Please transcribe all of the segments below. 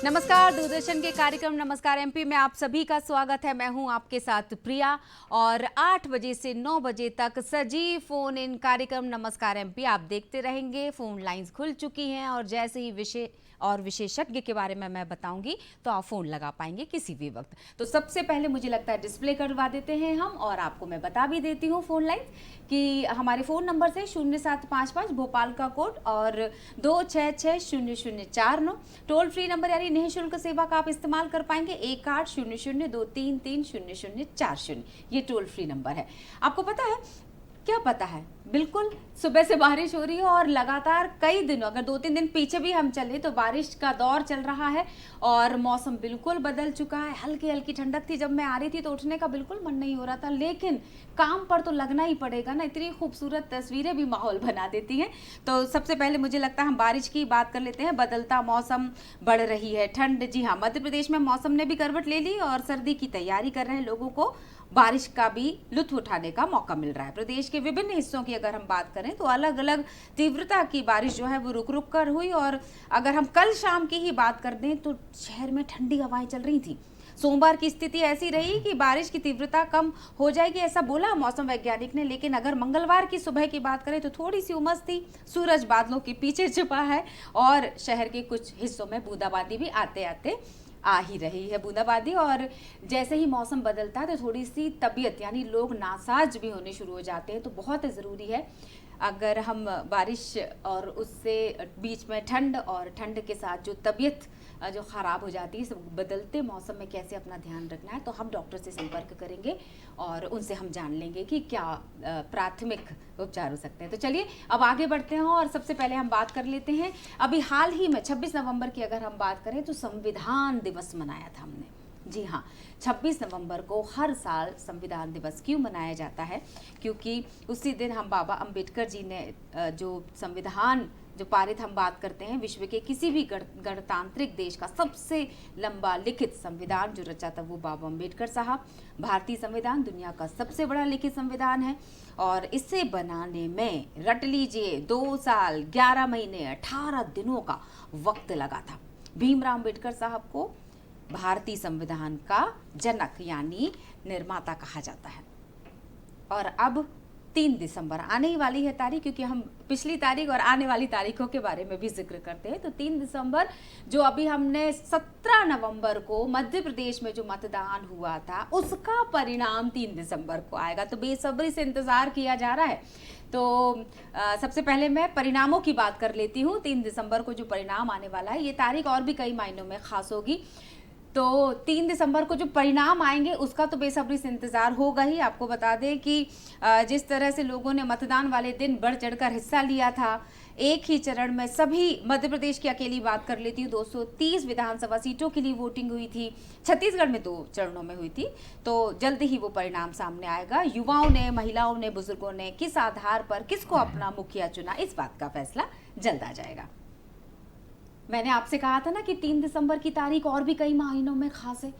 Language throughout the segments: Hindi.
नमस्कार, दूरदर्शन के कार्यक्रम नमस्कार एमपी में आप सभी का स्वागत है। मैं हूं आपके साथ प्रिया और 8 बजे से 9 बजे तक सजीव फोन इन कार्यक्रम नमस्कार एमपी आप देखते रहेंगे। फोन लाइंस खुल चुकी हैं और जैसे ही विषय और विशेषज्ञ के बारे में मैं बताऊंगी तो आप फोन लगा पाएंगे किसी भी वक्त। तो सबसे पहले मुझे लगता है डिस्प्ले करवा देते हैं हम, और आपको मैं बता भी देती हूँ फोन लाइन कि हमारे फ़ोन नंबर से 0755 भोपाल का कोड और 2660049 टोल फ्री नंबर यानी निःशुल्क सेवा का आप इस्तेमाल कर पाएंगे। 1800233040 ये टोल फ्री नंबर है। आपको पता है, क्या पता है, बिल्कुल सुबह से बारिश हो रही है और लगातार कई दिनों, अगर 2-3 दिन पीछे भी हम चले तो बारिश का दौर चल रहा है और मौसम बिल्कुल बदल चुका है। हल्की हल्की ठंडक थी, जब मैं आ रही थी तो उठने का बिल्कुल मन नहीं हो रहा था, लेकिन काम पर तो लगना ही पड़ेगा ना। इतनी खूबसूरत तस्वीरें भी माहौल बना देती हैं। तो सबसे पहले मुझे लगता है हम बारिश की बात कर लेते हैं। बदलता मौसम, बढ़ रही है ठंड। जी हाँ, मध्य प्रदेश में मौसम ने भी करवट ले ली और सर्दी की तैयारी कर रहे हैं लोगों को बारिश का भी लुत्फ उठाने का मौका मिल रहा है। प्रदेश के विभिन्न हिस्सों की अगर हम बात करें तो अलग अलग तीव्रता की बारिश जो है वो रुक रुक कर हुई। और अगर हम कल शाम की ही बात कर दें तो शहर में ठंडी हवाएं चल रही थी। सोमवार की स्थिति ऐसी रही कि बारिश की तीव्रता कम हो जाएगी, ऐसा बोला मौसम वैज्ञानिक ने। लेकिन अगर मंगलवार की सुबह की बात करें तो थोड़ी सी उमस थी, सूरज बादलों के पीछे छुपा है और शहर के कुछ हिस्सों में बूंदाबांदी भी आते आते आ ही रही है बूंदाबांदी। और जैसे ही मौसम बदलता है तो थोड़ी सी तबीयत यानी लोग नासाज भी होने शुरू हो जाते हैं। तो बहुत ज़रूरी है, अगर हम बारिश और उससे बीच में ठंड और ठंड के साथ जो तबीयत जो ख़राब हो जाती है, बदलते मौसम में कैसे अपना ध्यान रखना है, तो हम डॉक्टर से संपर्क करेंगे और उनसे हम जान लेंगे कि क्या प्राथमिक उपचार हो सकते हैं। तो चलिए अब आगे बढ़ते हैं और सबसे पहले हम बात कर लेते हैं। अभी हाल ही में 26 नवंबर की अगर हम बात करें तो संविधान दिवस मनाया था हमने। जी हाँ, 26 नवंबर को हर साल संविधान दिवस क्यों मनाया जाता है? क्योंकि उसी दिन हम बाबा अंबेडकर जी ने जो संविधान जो पारित, हम बात करते हैं विश्व के किसी भी गणतांत्रिक देश का सबसे लंबा लिखित संविधान जो रचा था वो बाबा अंबेडकर साहब। भारतीय संविधान दुनिया का सबसे बड़ा लिखित संविधान है और इसे बनाने में, रट लीजिए, 2 साल 11 महीने 18 दिनों का वक्त लगा था। भीमराव अंबेडकर साहब को भारतीय संविधान का जनक यानी निर्माता कहा जाता है। और अब 3 दिसंबर आने ही वाली है तारीख, क्योंकि हम पिछली तारीख और आने वाली तारीखों के बारे में भी जिक्र करते हैं। तो 3 दिसंबर जो अभी हमने 17 नवंबर को मध्य प्रदेश में जो मतदान हुआ था उसका परिणाम 3 दिसंबर को आएगा। तो बेसब्री से इंतजार किया जा रहा है। तो सबसे पहले मैं परिणामों की बात कर लेती हूँ। 3 दिसंबर को जो परिणाम आने वाला है, ये तारीख और भी कई मायनों में खास होगी। तो 3 दिसंबर को जो परिणाम आएंगे उसका तो बेसब्री से इंतज़ार होगा ही। आपको बता दें कि जिस तरह से लोगों ने मतदान वाले दिन बढ़ चढ़कर हिस्सा लिया था, एक ही चरण में सभी, मध्य प्रदेश की अकेली बात कर लेती हूँ, 230 विधानसभा सीटों के लिए वोटिंग हुई थी। छत्तीसगढ़ में 2 चरणों में हुई थी। तो जल्द ही वो परिणाम सामने आएगा। युवाओं ने, महिलाओं ने, बुजुर्गों ने किस आधार पर किसको अपना मुखिया चुना, इस बात का फैसला जल्द आ जाएगा। मैंने आपसे कहा था ना कि 3 दिसंबर की तारीख और भी कई मायनों में खास है।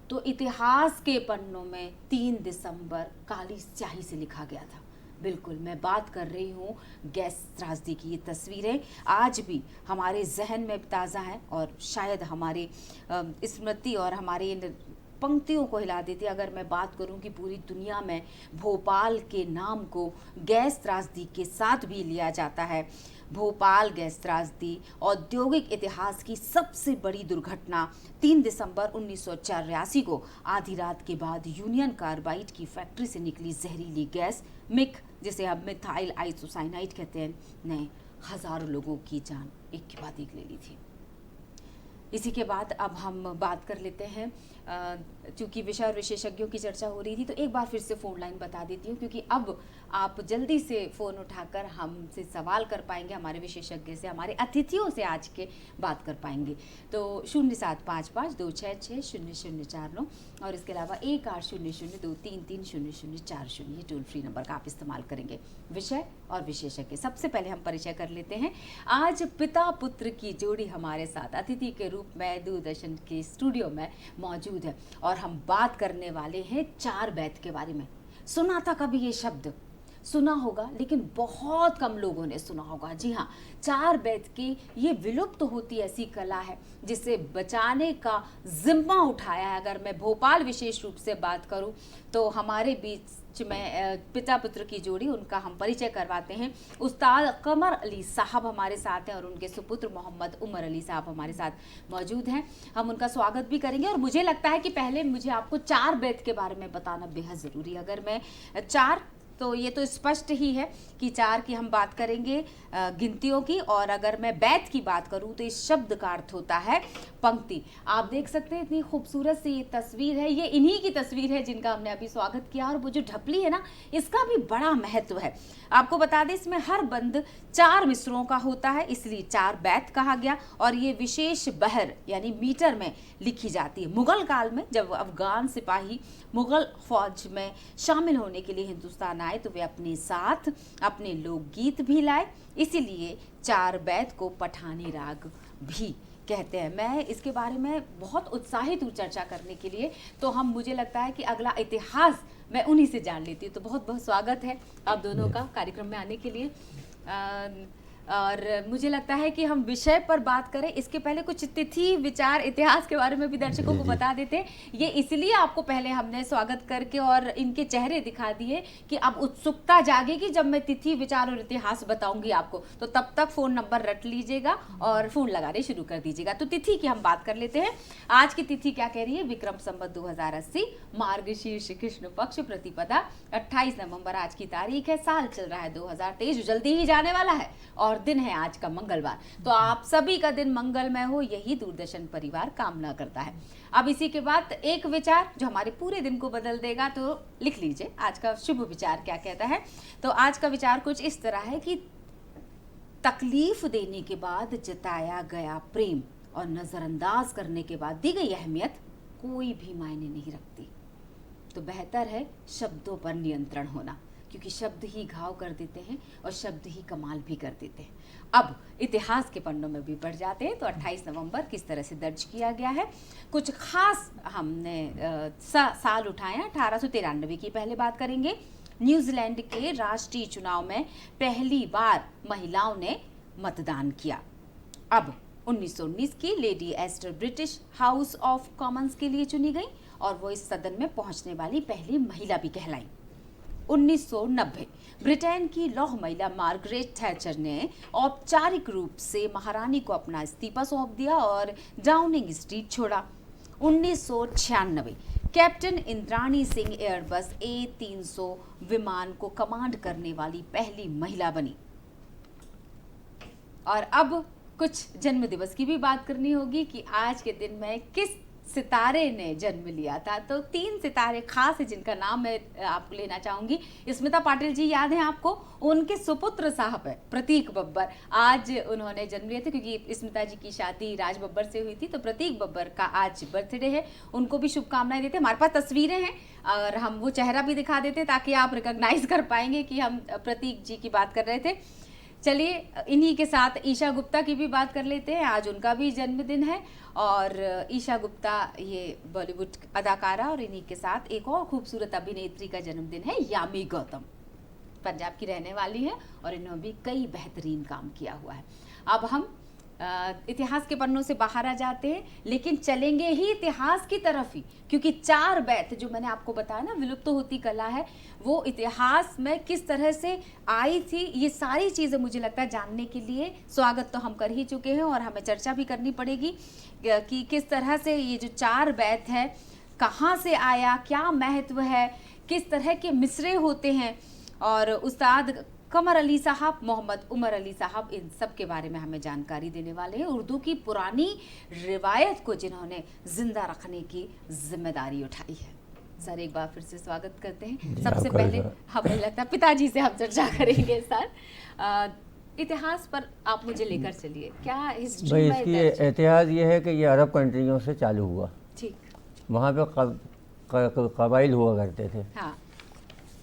तो इतिहास के पन्नों में 3 दिसंबर काली स्याही से लिखा गया था। बिल्कुल, मैं बात कर रही हूँ गैस त्रासदी की। ये तस्वीरें आज भी हमारे जहन में ताज़ा हैं और शायद हमारी स्मृति और हमारी इन पंक्तियों को हिला देती। अगर मैं बात करूं कि पूरी दुनिया में भोपाल के नाम को गैस त्रासदी के साथ भी लिया जाता है। भोपाल गैस त्रासदी औद्योगिक इतिहास की सबसे बड़ी दुर्घटना 3 दिसंबर 1984 को आधी रात के बाद यूनियन कार्बाइड की फैक्ट्री से निकली जहरीली गैस मिक, जिसे अब मिथाइल आइसोसाइनाइड कहते हैं, ने हजारों लोगों की जान एक के बाद एक ले ली थी। इसी के बाद अब हम बात कर लेते हैं, चूँकि विषय और विशेषज्ञों की चर्चा हो रही थी तो एक बार फिर से फ़ोन लाइन बता देती हूँ, क्योंकि अब आप जल्दी से फ़ोन उठाकर हमसे सवाल कर पाएंगे, हमारे विशेषज्ञ से, हमारे अतिथियों से आज के बात कर पाएंगे। तो 0755-266-0049 और इसके अलावा 1800-233-0040 ये टोल फ्री नंबर का आप इस्तेमाल करेंगे। विषय और विशेषज्ञ, सबसे पहले हम परिचय कर लेते हैं। आज पिता पुत्र की जोड़ी हमारे साथ अतिथि के रूप में दूरदर्शन के स्टूडियो में मौजूद है और हम बात करने वाले हैं 4 बैत के बारे में। सुना था कभी ये शब्द? सुना होगा, लेकिन बहुत कम लोगों ने सुना होगा। जी हाँ, चार बेत की ये विलुप्त होती ऐसी कला है जिसे बचाने का जिम्मा उठाया है। अगर मैं भोपाल विशेष रूप से बात करूं तो हमारे बीच में पिता पुत्र की जोड़ी, उनका हम परिचय करवाते हैं। उस्ताद कमर अली साहब हमारे साथ हैं और उनके सुपुत्र मोहम्मद उमर अली साहब हमारे साथ मौजूद हैं। हम उनका स्वागत भी करेंगे और मुझे लगता है कि पहले मुझे आपको चार बेत के बारे में बताना बेहद ज़रूरी है। अगर मैं चार, तो ये तो स्पष्ट ही है कि चार की हम बात करेंगे गिनतियों की, और अगर मैं बैत की बात करूं तो इस शब्द का अर्थ होता है पंक्ति। आप देख सकते हैं इतनी खूबसूरत सी तस्वीर है, ये इन्हीं की तस्वीर है जिनका हमने अभी स्वागत किया। और वो जो ढपली है ना, इसका भी बड़ा महत्व है। आपको बता दें, इसमें हर बंद 4 मिसरों का होता है, इसलिए चार बैत कहा गया। और ये विशेष बहर यानी मीटर में लिखी जाती है। मुगल काल में जब अफगान सिपाही मुगल फौज में शामिल होने के लिए हिंदुस्तान आए तो वे अपने साथ अपने लोकगीत भी लाए, इसीलिए चार बैत को पठानी राग भी कहते हैं। मैं इसके बारे में बहुत उत्साहित हूँ चर्चा करने के लिए, तो मुझे लगता है कि अगला इतिहास मैं उन्हीं से जान लेती हूँ। तो बहुत बहुत स्वागत है आप दोनों का कार्यक्रम में आने के लिए। और मुझे लगता है कि हम विषय पर बात करें इसके पहले कुछ तिथि विचार इतिहास के बारे में भी दर्शकों को बता देते। ये इसलिए आपको पहले हमने स्वागत करके और इनके चेहरे दिखा दिए कि अब उत्सुकता जागेगी जब मैं तिथि विचार और इतिहास बताऊंगी आपको, तो तब तक फोन नंबर रट लीजिएगा और फोन लगाने शुरू कर दीजिएगा। तो तिथि की हम बात कर लेते हैं। आज की तिथि क्या कह रही है? विक्रम संवत 2080, मार्गशीर्ष कृष्ण पक्ष, प्रतिपदा 28 नवंबर आज की तारीख है। साल चल रहा है 2023, जल्दी ही जाने वाला है, और दिन है आज का मंगलवार। तो आप सभी का दिन मंगलमय हो, यही दूरदर्शन परिवार कामना करता है। अब इसी के बाद एक विचार जो हमारे पूरे दिन को बदल देगा, तो लिख लीजिए आज का शुभ विचार क्या कहता है। तो आज का विचार कुछ इस तरह है कि तकलीफ देने के बाद जताया गया प्रेम और नजरअंदाज करने के बाद दी गई अहमियत कोई भी मायने नहीं रखती। तो बेहतर है शब्दों पर नियंत्रण होना, क्योंकि शब्द ही घाव कर देते हैं और शब्द ही कमाल भी कर देते हैं। अब इतिहास के पन्नों में भी बढ़ जाते हैं। तो 28 नवंबर किस तरह से दर्ज किया गया है, कुछ खास हमने साल उठाए हैं। 1893 की पहले बात करेंगे। न्यूजीलैंड के राष्ट्रीय चुनाव में पहली बार महिलाओं ने मतदान किया। अब 1919 की lady Astor British House of Commons के लिए चुनी गई और वो इस सदन में पहुंचने वाली पहली महिला भी कहलाई। 1990 ब्रिटेन की लौह महिला मार्गरेट थैचर ने औपचारिक रूप से महारानी को अपना इस्तीफा सौंप दिया और डाउनिंग स्ट्रीट छोड़ा। 1996 captain Indrani Singh Airbus A300 विमान को कमांड करने वाली पहली महिला बनी। और अब कुछ जन्म दिवस की भी बात करनी होगी कि आज के दिन में किस सितारे ने जन्म लिया था। तो 3 सितारे खास है जिनका नाम मैं आपको लेना चाहूंगी। स्मिता पाटिल जी याद है आपको, उनके सुपुत्र साहब है प्रतीक बब्बर, आज उन्होंने जन्म लिया था क्योंकि स्मिता जी की शादी राज बब्बर से हुई थी। तो प्रतीक बब्बर का आज बर्थडे है, उनको भी शुभकामनाएं देते। हमारे पास तस्वीरें हैं और हम वो चेहरा भी दिखा देते ताकि आप रिकॉग्नाइज कर पाएंगे कि हम प्रतीक जी की बात कर रहे थे। चलिए इन्हीं के साथ ईशा गुप्ता की भी बात कर लेते हैं, आज उनका भी जन्मदिन है। और ईशा गुप्ता ये बॉलीवुड अदाकारा, और इन्हीं के साथ एक और खूबसूरत अभिनेत्री का जन्मदिन है, यामी गौतम, पंजाब की रहने वाली है और इन्होंने भी कई बेहतरीन काम किया हुआ है। अब हम इतिहास के पन्नों से बाहर आ जाते हैं, लेकिन चलेंगे ही इतिहास की तरफ ही, क्योंकि चार बैत जो मैंने आपको बताया ना विलुप्त तो होती कला है, वो इतिहास में किस तरह से आई थी, ये सारी चीज़ें मुझे लगता है जानने के लिए स्वागत तो हम कर ही चुके हैं और हमें चर्चा भी करनी पड़ेगी कि किस तरह से ये जो चार बैत है कहाँ से आया, क्या महत्व है, किस तरह के मिसरे होते हैं। और उस्ताद कमर अली साहब, मोहम्मद उमर अली साहब, इन सब के बारे में हमें जानकारी देने वाले हैं। उर्दू की पुरानी रिवायत को जिन्होंने जिंदा रखने की जिम्मेदारी उठाई है। सर एक बार फिर से स्वागत करते हैं। सबसे पहले हमें लगता है पिताजी से हम चर्चा करेंगे। सर इतिहास पर आप मुझे लेकर चलिए, क्या हिस्ट्री में इसकी इतिहास ये है कि ये अरब कंट्रियों से चालू हुआ। ठीक, वहाँ पे कबाइल हुआ करते थे। हाँ,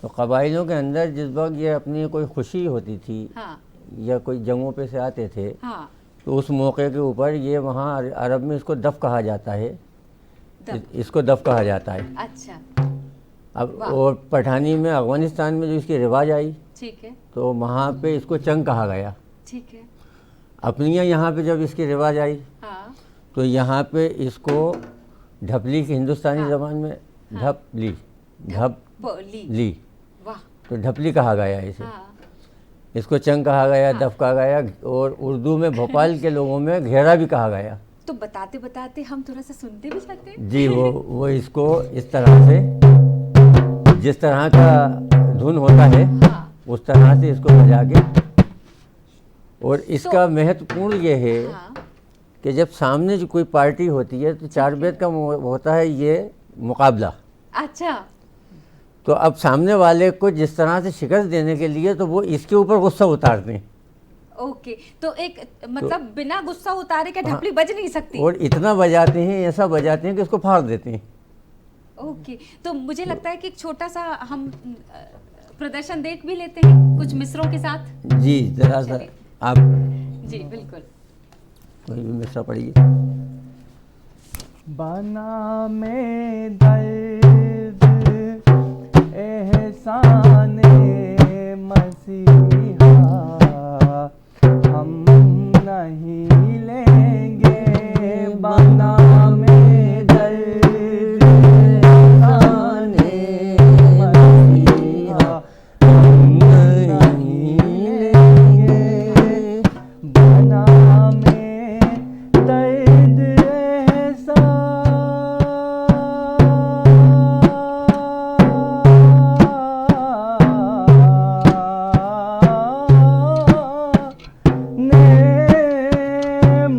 तो कबाइलों के अंदर जिस वक्त ये अपनी कोई खुशी होती थी, हाँ, या कोई जंगों पे से आते थे, हाँ, तो उस मौके के ऊपर ये वहाँ अरब में इसको दफ कहा जाता है, इसको दफ कहा जाता है। अच्छा। अब और पठानी में अफगानिस्तान में जो इसकी रिवाज आई ठीक है। तो वहाँ पे इसको चंग कहा गया। ठीक है। अपनी यहाँ पे जब इसकी रिवाज आई हाँ। तो यहाँ पे इसको ढपली की हिंदुस्तानी हाँ। ज़बान में ढपली बोली। ली वाह। तो ढपली कहा गया इसे। हाँ। इसको चंग कहा गया, दफ कहा गया, और उर्दू में भोपाल के लोगों में घेरा भी कहा गया। तो बताते बताते हम थोड़ा सा सुनते भी सकते हैं। जी, वो इसको इस तरह से, जिस तरह का धुन होता है हाँ। उस तरह से इसको बजा के, और इसका महत्वपूर्ण ये है हाँ। कि जब सामने जो कोई पार्टी होती है तो चार बेद का होता है ये मुकाबला। अच्छा। तो अब सामने वाले को जिस तरह से शिकस्त देने के लिए तो वो इसके ऊपर गुस्सा उतारते हैं। ओके, तो एक मतलब बिना गुस्सा उतारे क्या ढपली बज नहीं सकती? और इतना बजाते हैं, ऐसा बजाते हैं कि उसको फाड़ देते हैं। ओके, तो मुझे लगता है कि एक छोटा सा हम प्रदर्शन देख भी लेते हैं कुछ मिसरों के साथ। जी, जरा सा चलिए। आप जी बिल्कुल। कोई भी मिसरा पढ़िए। बना में दर्द एहसाने मसीहा हम नहीं लेंगे। बना में दर्द एहसाने मसीहा हम नहीं लेंगे। बना में दर्द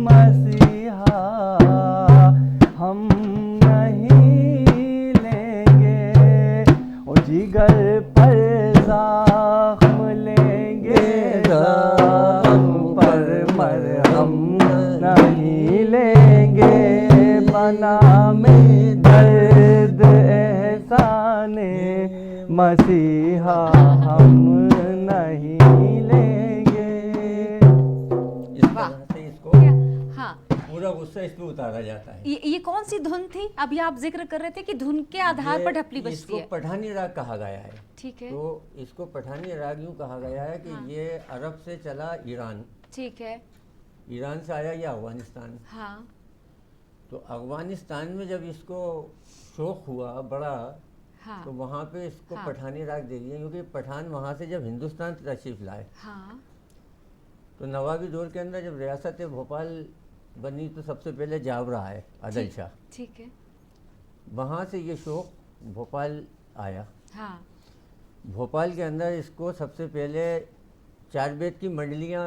मसीहा हम नहीं लेंगे। और जिगर पर ज़ख्म लेंगे, ज़ख्म पर मरहम नहीं लेंगे। बना में दर्द एहसाने मसीहा हम नहीं लेंगे। इस तरह से इसको क्या? हाँ, पूरा गुस्सा इस पे उतारा जाता है। ये कौन सी धुन थी? अभी आप जिक्र कर रहे थे कि धुन के आधार पर ढपली बजती इसको है। पठानी राग कहा गया है। ठीक है। तो इसको पठानी राग यूँ कहा गया है कि ये अरब से चला ईरान, ठीक है। ईरान से आया ये अफगानिस्तान। हाँ। तो अफगानिस्तान में जब इसको शौक हुआ बड़ा, हाँ। तो वहाँ पे इसको हाँ। पठानी राग दे दिया, क्योंकि पठान वहाँ से जब हिंदुस्तान तशरीफ लाए हाँ। तो नवाबी दौर के अंदर जब रियासत भोपाल बनी तो सबसे पहले जावरा है आदिल शाह, ठीक है। वहाँ से ये शौक भोपाल आया। हाँ। भोपाल के अंदर इसको सबसे पहले चार बेद की मंडलियाँ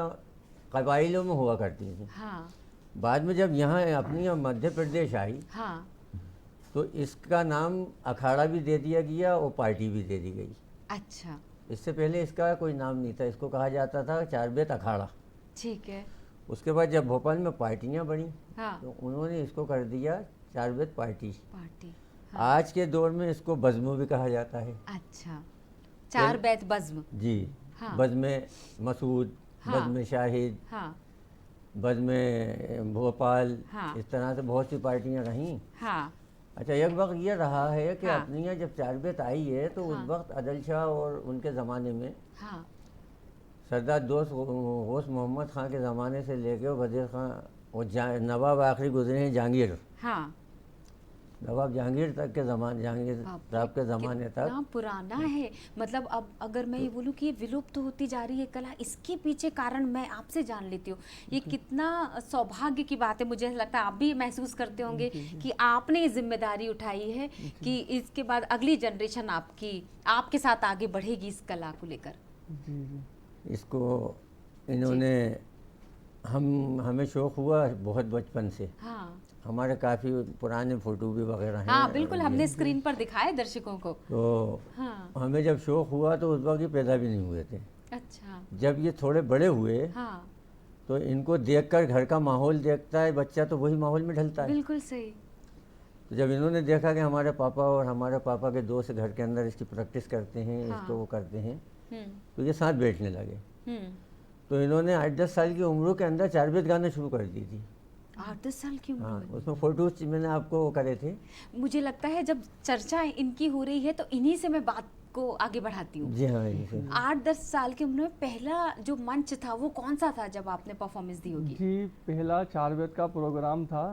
कबाइलों में हुआ करती थी। हाँ। बाद में जब यहाँ अपनी मध्य प्रदेश आई हाँ। तो इसका नाम अखाड़ा भी दे दिया गया और पार्टी भी दे दी गई। अच्छा। इससे पहले इसका कोई नाम नहीं था, इसको कहा जाता था चार बेद अखाड़ा। ठीक है। उसके बाद जब भोपाल में पार्टियाँ बनी हाँ। तो उन्होंने इसको कर दिया चार बेद पार्टी। पार्टी। आज के दौर में इसको बज़्म भी कहा जाता है। अच्छा, चार बैत बज़्म। जी। हाँ। बज़्म मसूद, हाँ। बज़्म शाहिद, हाँ। बज़्म भोपाल, हाँ। इस तरह से बहुत सी पार्टियाँ रहीं। हाँ। अच्छा, एक वक्त ये रहा है कि हाँ। अपनी यहाँ जब चार बेत आई है तो हाँ। उस वक्त आदिल शाह और उनके ज़माने में हाँ। सरदार दोस्त गौस मोहम्मद खां के ज़माने से लेके वज़ीर खां और नवाब आखिरी गुजरे हैं जहांगीर, हाँ। नवाब जहांगीर तक के ज़माने, जहांगीर बाप रे, साहब के ज़माने तक। कितना पुराना है। मतलब अब अगर मैं ये बोलूँ कि ये विलुप्त होती जा रही है कला, इसके पीछे कारण मैं आपसे जान लेती हूँ। ये कितना सौभाग्य की बात है। मुझे लगता है आप भी महसूस करते होंगे कि आपने ये जिम्मेदारी उठाई है कि इसके बाद अगली जनरेशन आपके साथ आगे बढ़ेगी इस कला को लेकर। इसको इन्होंने हमें शौक़ हुआ बहुत बचपन से। हाँ। हमारे काफ़ी पुराने फ़ोटो भी वगैरह हैं। हाँ बिल्कुल, हमने स्क्रीन पर दिखाए दर्शकों को। तो हाँ। हमें जब शौक़ हुआ तो उस वक्त ये पैदा भी नहीं हुए थे। अच्छा। जब ये थोड़े बड़े हुए हाँ तो इनको देखकर घर का माहौल देखता है बच्चा तो वही माहौल में ढलता है। बिल्कुल सही। तो जब इन्होंने देखा कि हमारे पापा और हमारे पापा के दोस्त घर के अंदर इसकी प्रैक्टिस करते हैं, हाँ। इसको वो करते हैं, हम्म। तो ये साथ बैठने लगे। हम्म। तो इन्होंने 8-10 साल की उम्रों के अंदर चार बेत गाना शुरू कर दी थी। 8-10 साल की उम्र हाँ, में। उसमें फ़ोटोज़ मैंने आपको वो करे थे। मुझे लगता है जब चर्चा इनकी हो रही है तो इन्हीं से मैं बात को आगे बढ़ाती हूँ। जी हाँ जी सर। 8-10 साल की उम्र में पहला जो मंच था वो कौन सा था जब आपने परफॉर्मेंस दी होगी? जी पहला चार वेद का प्रोग्राम था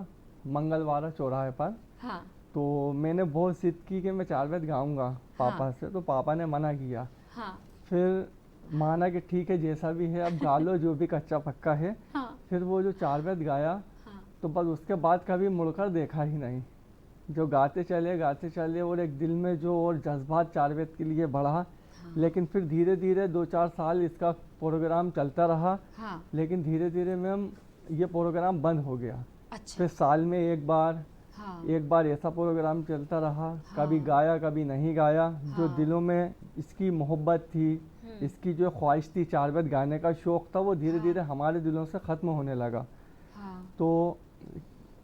मंगलवार चौराहे पर। हाँ तो मैंने बहुत जिद की कि मैं चार वेद गाऊंगा पापा से, तो पापा ने मना किया। हाँ फिर माना कि ठीक है जैसा भी है अब गा लो, जो भी कच्चा पक्का है। हाँ फिर वो जो चार वेद गाया हाँ तो बस उसके बाद कभी मुड़कर देखा ही नहीं। जो गाते चले और एक दिल में जो और जज्बात चार वेद के लिए बढ़ा। लेकिन फिर धीरे धीरे 2-4 साल इसका प्रोग्राम चलता रहा। हाँ। लेकिन धीरे धीरे मैम ये प्रोग्राम बंद हो गया। अच्छा। फिर साल में एक बार ऐसा प्रोग्राम चलता रहा। कभी गाया कभी नहीं गाया। जो दिलों में इसकी मोहब्बत थी, इसकी जो ख्वाहिश थी, चार वेद गाने का शौक़ था, वो धीरे धीरे हमारे दिलों से ख़त्म होने लगा। तो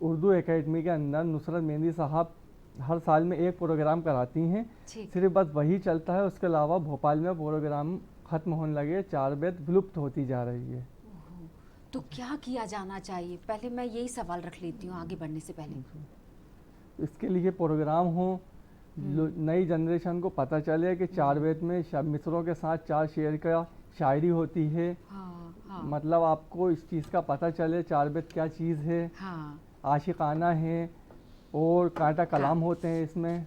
उर्दू एकेडमी के अंदर नुसरत मेहंदी साहब हर साल में एक प्रोग्राम कराती हैं, सिर्फ बस वही चलता है। उसके अलावा भोपाल में प्रोग्राम ख़त्म होने लगे, चार वेद विलुप्त होती जा रही है। तो क्या किया जाना चाहिए? पहले मैं यही सवाल रख लेती हूँ आगे बढ़ने से पहले। इसके लिए प्रोग्राम हो, नई जनरेशन को पता चले कि चार वेद में मिसरों के साथ 4 शेर का शायरी होती है। मतलब आपको इस चीज़ का पता चले चार वेद क्या चीज़ है। आशिकाना है और कांटा कलाम होते हैं इसमें।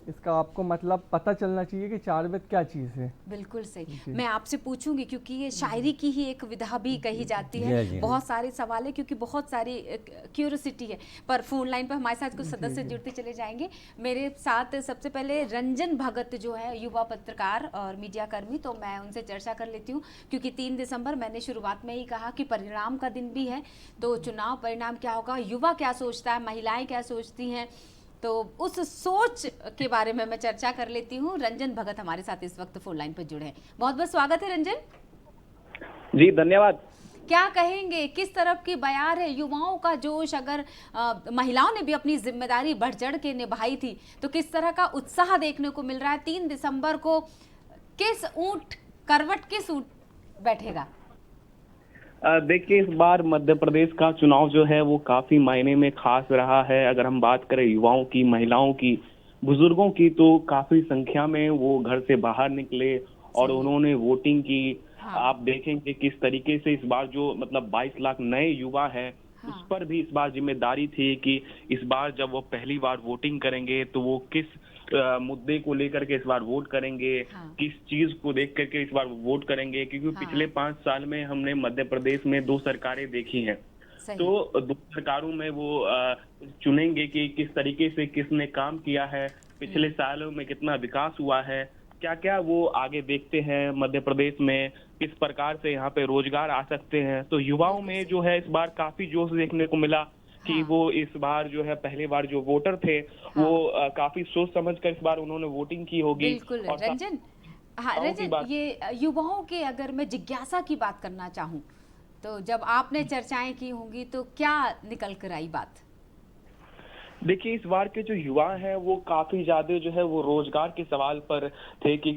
इसका आपको मतलब पता चलना चाहिए कि चार वेद क्या चीज़ है। बिल्कुल सही। मैं आपसे पूछूंगी क्योंकि ये शायरी की ही एक विधा भी कही जाती है। बहुत सारे सवाल है क्योंकि बहुत सारी क्यूरियोसिटी है। पर फोन लाइन पर हमारे साथ कुछ सदस्य जुड़ते चले जाएंगे। मेरे साथ सबसे पहले रंजन भगत जो है युवा पत्रकार और मीडिया कर्मी, तो मैं उनसे चर्चा कर लेती हूँ क्योंकि 3 दिसंबर मैंने शुरुआत में ही कहा कि परिणाम का दिन भी है। तो चुनाव परिणाम क्या होगा, युवा क्या सोचता है, महिलाएं क्या सोचती हैं, तो उस सोच के बारे में मैं चर्चा कर लेती हूँ। रंजन भगत हमारे साथ इस वक्त फोन लाइन पर जुड़े हैं। बहुत बहुत स्वागत है रंजन जी। धन्यवाद। क्या कहेंगे, किस तरफ की बयार है युवाओं का जोश? अगर महिलाओं ने भी अपनी जिम्मेदारी बढ़ चढ़ के निभाई थी तो किस तरह का उत्साह देखने को मिल रहा है? 3 दिसंबर को करवट किस ऊँट बैठेगा? देखिए, इस बार मध्य प्रदेश का चुनाव जो है वो काफी मायने में खास रहा है। अगर हम बात करें युवाओं की, महिलाओं की, बुजुर्गों की, तो काफी संख्या में वो घर से बाहर निकले और उन्होंने वोटिंग की। आप देखेंगे किस तरीके से इस बार जो मतलब 22 लाख नए युवा है, उस पर भी इस बार जिम्मेदारी थी कि इस बार जब वो पहली बार वोटिंग करेंगे तो वो किस मुद्दे को लेकर के इस बार वोट करेंगे, किस चीज को देख करके इस बार वोट करेंगे। क्योंकि पिछले 5 साल में हमने मध्य प्रदेश में 2 सरकारें देखी हैं। तो 2 सरकारों में वो चुनेंगे कि किस तरीके से किसने काम किया है, पिछले सालों में कितना विकास हुआ है, क्या क्या वो आगे देखते हैं मध्य प्रदेश में, किस प्रकार से यहाँ पे रोजगार आ सकते हैं। तो युवाओं में जो है इस बार काफी जोश देखने को मिला कि वो इस बार जो है पहली बार जो वोटर थे वो काफी सोच समझ कर इस बार उन्होंने वोटिंग की होगी। बिल्कुल रंजन। रंजन, ये युवाओं के अगर मैं जिज्ञासा की बात करना चाहूँ तो जब आपने चर्चाएं की होंगी तो क्या निकल कर आई बात? देखिए, इस बार के जो युवा हैं वो काफी ज्यादा जो है वो रोजगार के सवाल पर थे कि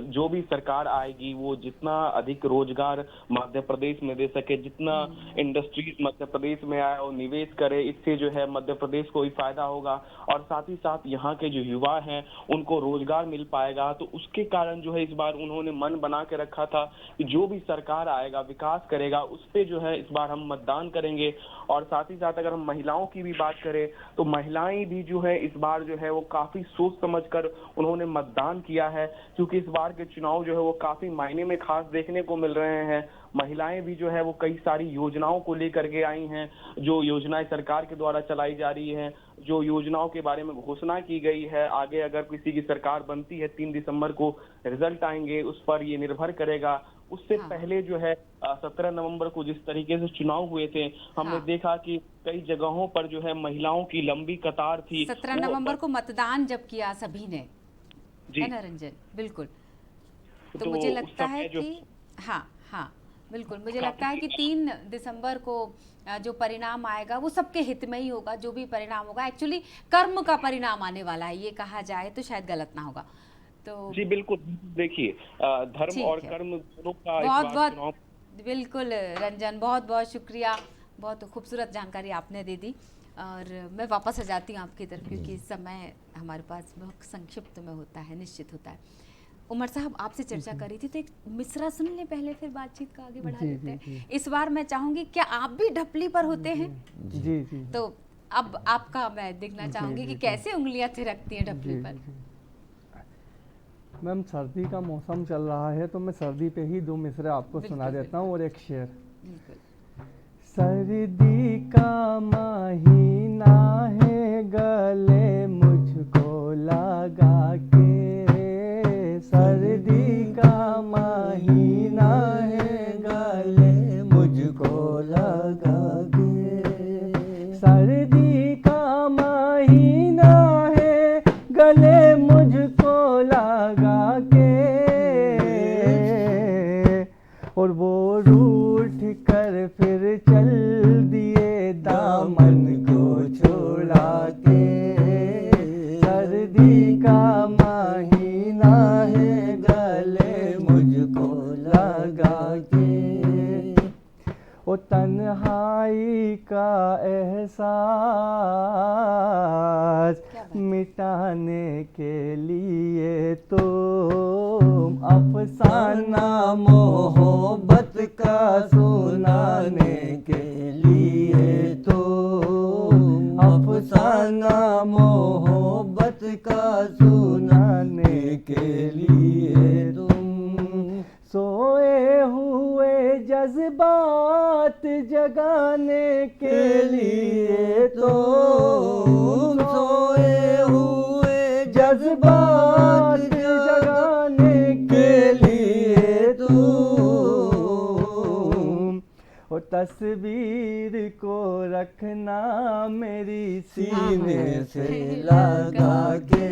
जो भी सरकार आएगी वो जितना अधिक रोजगार मध्य प्रदेश में दे सके, जितना इंडस्ट्रीज मध्य प्रदेश में आए और निवेश करे, इससे जो है मध्य प्रदेश को ही फायदा होगा और साथ ही साथ यहाँ के जो युवा हैं उनको रोजगार मिल पाएगा। तो उसके कारण जो है इस बार उन्होंने मन बना के रखा था कि जो भी सरकार आएगा विकास करेगा उस पर जो है इस बार हम मतदान करेंगे। और साथ ही साथ अगर हम महिलाओं की भी बात करें तो महिलाएं भी जो है इस बार जो है वो काफी सोच समझकर उन्होंने मतदान किया है, क्योंकि इस बार के चुनाव जो है वो काफी मायने में खास देखने को मिल रहे हैं। महिलाएं भी जो है वो कई सारी योजनाओं को लेकर के आई हैं, जो योजनाएं सरकार के द्वारा चलाई जा रही हैं, जो योजनाओं के बारे में घोषणा की गई है। आगे अगर किसी की सरकार बनती है 3 दिसंबर को रिजल्ट आएंगे, उस पर ये निर्भर करेगा। उससे पहले जो है 17 नवंबर को जिस तरीके से चुनाव हुए थे, हमने देखा कि कई जगहों पर जो है महिलाओं की लंबी कतार थी। 17 नवंबर को मतदान जब किया सभी ने, है ना रंजन? बिल्कुल। तो मुझे लगता है कि हाँ बिल्कुल, मुझे लगता है कि 3 दिसंबर को जो परिणाम आएगा वो सबके हित में ही होगा। जो भी परिणाम होगा एक्चुअली कर्म का परिणाम आने वाला है, ये कहा जाए तो शायद गलत ना होगा। तो जी बिल्कुल, देखिए धर्म और कर्म दोनों का बहुत बिल्कुल रंजन, बहुत बहुत शुक्रिया, बहुत खूबसूरत जानकारी आपने दे दी। और मैं वापस आ जाती हूँ आपकी तरफ क्योंकि समय हमारे पास बहुत संक्षिप्त में होता है, निश्चित होता है। उमर साहब आपसे चर्चा करी थी, तो एक मिसरा सुन लें पहले, फिर बातचीत का आगे बढ़ा जी, लेते जी, हैं। जी। इस बार मैं चाहूंगी, क्या आप भी ढपली पर होते हैं? जी जी तो अब आपका मैं देखना चाहूंगी कि कैसे उंगलियां थिरकती हैं ढपली जी पर। जी। मैम सर्दी का मौसम चल रहा है, तो मैं सर्दी पे ही 2 मिसरे आपको सुना बिल्कुल, देता हूँ और एक शेर। बिल्कुल। सर्दी का महीना है, गले मुझको लगा के, सर्दी का महीना है, गले मुझको लगा के, सर्दी का महीना है, गले मुझको लगा के, और वो रूठ कर फिर चल दिए दामन को छोड़ा के, सर्दी का महीना है, गले मुझको लगा के, ओ तन्हाई का एहसास क्या बात। मिटाने के लिए तो अफसाना मोहब्बत का सुनाने के लिए तो अफसाना मोहब्बत का सुनाने के लिए तुम सोए हुए जज्बात जगाने के लिए तो सोए हुए जज्बात जगाने के लिए तुम, और तस्वीर को रखना मेरी सीने से लगा के,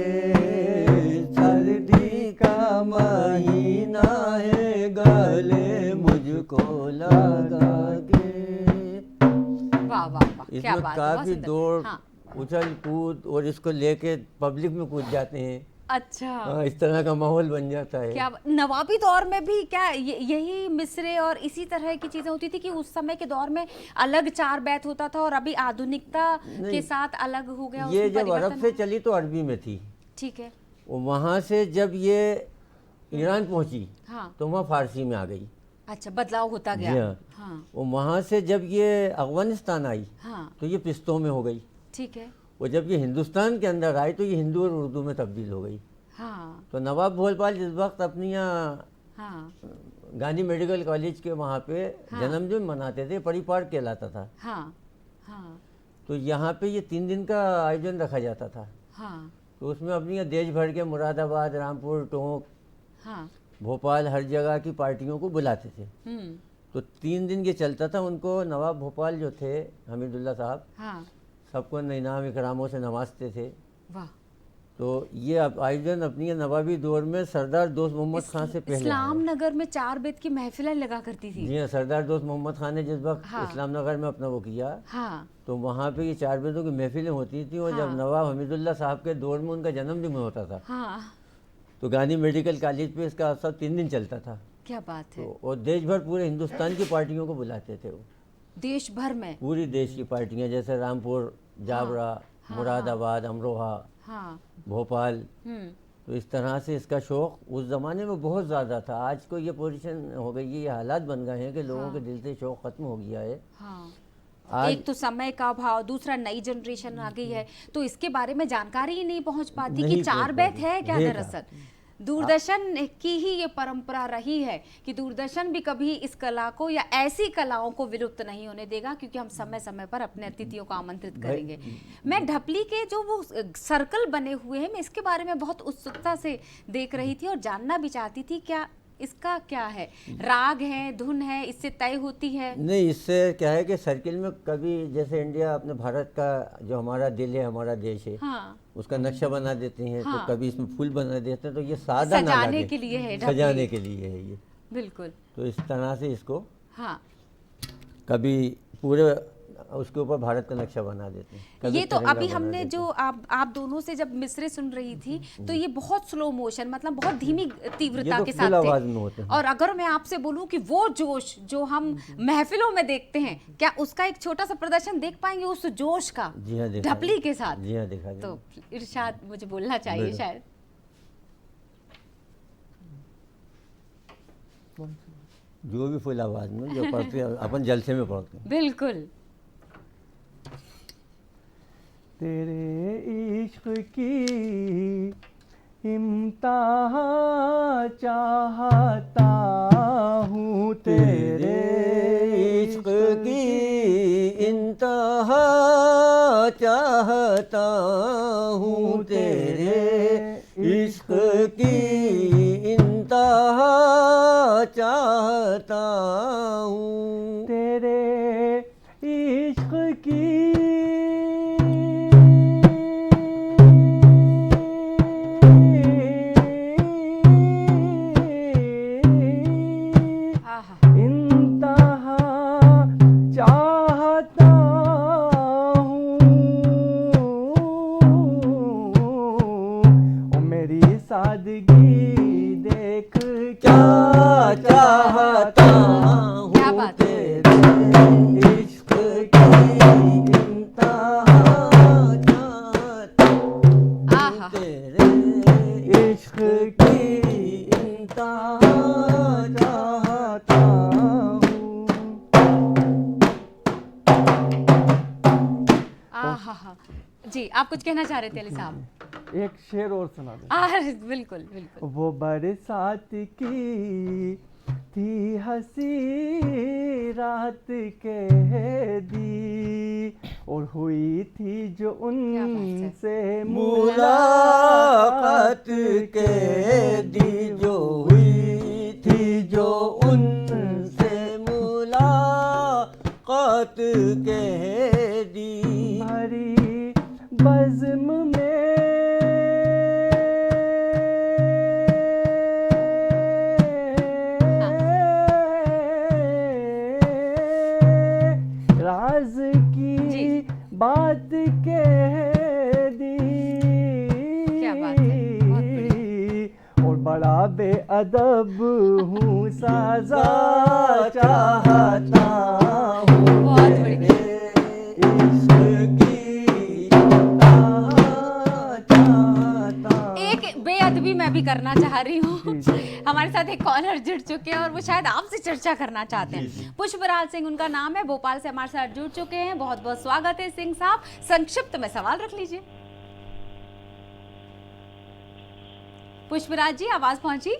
सर्दी का महीना है, गले मुझको लगा के। वाह वाह वाह, क्या इसमें बात है, बहुत काफी सुंदर। दौड़, हाँ, उछल कूद, और इसको लेके पब्लिक में कूद जाते हैं। अच्छा। हाँ, इस तरह का माहौल बन जाता है। क्या नवाबी दौर में भी क्या यही मिसरे और इसी तरह की चीजें होती थी कि उस समय के दौर में अलग चार बैत होता था और अभी आधुनिकता के साथ अलग हो गया, ये उसमें जब अरब परिवर्तन से हुआ? चली तो अरबी में थी, ठीक है। वो वहाँ से जब ये ईरान पहुँची हाँ, तो वहाँ फारसी में आ गई। अच्छा, बदलाव होता जी गया। हाँ। हाँ वो वहाँ से जब ये अफगानिस्तान आई हाँ, तो ये पिस्तों में हो गई। ठीक है। वो जब ये हिंदुस्तान के अंदर आई तो ये हिंदू और उर्दू में तब्दील हो गई। हाँ तो नवाब भोलपाल जिस वक्त अपनी यहाँ हाँ गांधी मेडिकल कॉलेज के वहाँ पे हाँ। जन्मदिन मनाते थे, परिपाठ कहलाता था। हाँ हाँ तो यहाँ पे ये 3 दिन का आयोजन रखा जाता था। हाँ तो उसमें अपनी यहाँ देश भर के मुरादाबाद, रामपुर, टोंक, हाँ। भोपाल, हर जगह की पार्टियों को बुलाते थे। तो 3 दिन ये चलता था। उनको नवाब भोपाल जो थे हमीदुल्ला साहब, हाँ, सबको इनाम इकरामों से नवाजते थे। वाह। तो ये आयोजन अपनी नवाबी दौर में सरदार दोस्त मोहम्मद खान से पहले इस्लाम आया। नगर में 4 बेत की महफिलें लगा करती थी। जी हाँ, सरदार दोस्त मोहम्मद खान ने जिस वक्त हाँ। इस्लाम नगर में अपना वो किया, हाँ तो वहाँ पे ये 4 बेतों की महफिलें होती थी। और हाँ। जब नवाब हमीदुल्ला साहब के दौर में उनका जन्मदिन होता था हाँ, तो गांधी मेडिकल कॉलेज पे इसका अवसर 3 दिन चलता था। क्या बात है। तो और देश भर पूरे हिंदुस्तान की पार्टियों को बुलाते थे वो, देश भर में। पूरी देश की पार्टियां, जैसे रामपुर, जावरा, मुरादाबाद, अमरोहा, हाँ। भोपाल। तो इस तरह से इसका शौक़ उस ज़माने में बहुत ज़्यादा था। आज को ये पोजीशन हो गई है, ये हालात बन गए हैं कि लोगों के दिल से शौक़ ख़त्म हो गया है। हाँ। आज एक तो समय का अभाव, दूसरा नई जनरेशन आ गई है, तो इसके बारे में जानकारी ही नहीं पहुंच पाती नहीं कि 4 पहुंच बैत पाती। है क्या। देखा। दरअसल दूरदर्शन की ही ये परंपरा रही है कि दूरदर्शन भी कभी इस कला को या ऐसी कलाओं को विलुप्त नहीं होने देगा, क्योंकि हम समय समय पर अपने अतिथियों को आमंत्रित करेंगे। मैं ढपली के जो वो सर्कल बने हुए हैं, मैं इसके बारे में बहुत उत्सुकता से देख रही थी और जानना भी चाहती थी, क्या इसका क्या है, राग है, धुन है, इससे तय होती है? नहीं, इससे क्या है कि सर्किल में कभी जैसे इंडिया अपने भारत का जो हमारा दिल है, हमारा देश है, हाँ, उसका नक्शा बना देते हैं। हाँ। तो कभी इसमें फूल बना देते हैं, तो ये सादा ना सजाने लगे, के लिए है ढपली। सजाने के लिए है ये। बिल्कुल। तो इस तरह से इसको हाँ, कभी पूरे उसके ऊपर भारत का नक्शा बना देते हैं, कभी ये तो तिरंगा अभी बना हमने देते जो आप दोनों से जब मिसरे सुन रही थी, तो ये बहुत स्लो मोशन, मतलब बहुत धीमी तीव्रता ये तो के फुल साथ आवाज थे। में होते हैं। और अगर मैं आपसे बोलूं कि वो जोश जो हम महफिलों में देखते हैं, क्या उसका एक छोटा सा प्रदर्शन देख पाएंगे उस जोश का, जी हाँ, देखा ढपली के साथ? जी हाँ, देखा तो इरशाद मुझे बोलना चाहिए बिल्कुल। शायद। जो भी फुल आवाज में जो पढ़ते हैं अपन जलसे में पढ़ते हैं। बिल्कुल। तेरे इश्क की इम्तिहा चाहता हूँ, तेरे इश्क की इंतहा चाहता हूँ, तेरे इश्क की इंतहा चाहता हूँ, तेरे इश्क की आहा। इंतहा चाहता हूँ, ओ मेरी सादगी देख क्या चाहता हूँ, क्या बात है। तेरे इश्क की इंतहा चाहता हूँ, आहा। तेरे इश्क की इंतहा चाहता हूँ। आहा। जी, आप कुछ कहना चाह रहे थे अली साहब? एक शेर और सुना दो। बिल्कुल बिल्कुल। वो बरसात की थी हंसी रात कह दी, और हुई थी जो बात है। उनसे मुलाकात के दी, जो हुई थी जो उनसे मुलाकात के दी, भरी बज़्म में राज जी। की बात कह दी, क्या बात है, बहुत बढ़िया। और बड़ा बेअदब हूँ, सजा चाहता हूँ, बहुत बढ़िया। तेरे इश्क की इंतहा चाहता हूँ। एक बेअदबी मैं भी करना चाह रही हूँ। हमारे साथ एक कॉलर जुड़ चुके हैं और वो शायद आपसे चर्चा करना चाहते हैं। पुष्पराज सिंह उनका नाम है, भोपाल से हमारे साथ जुड़ चुके हैं। बहुत बहुत स्वागत है सिंह साहब। संक्षिप्त में सवाल रख लीजिए। पुष्पराज जी, आवाज पहुंची?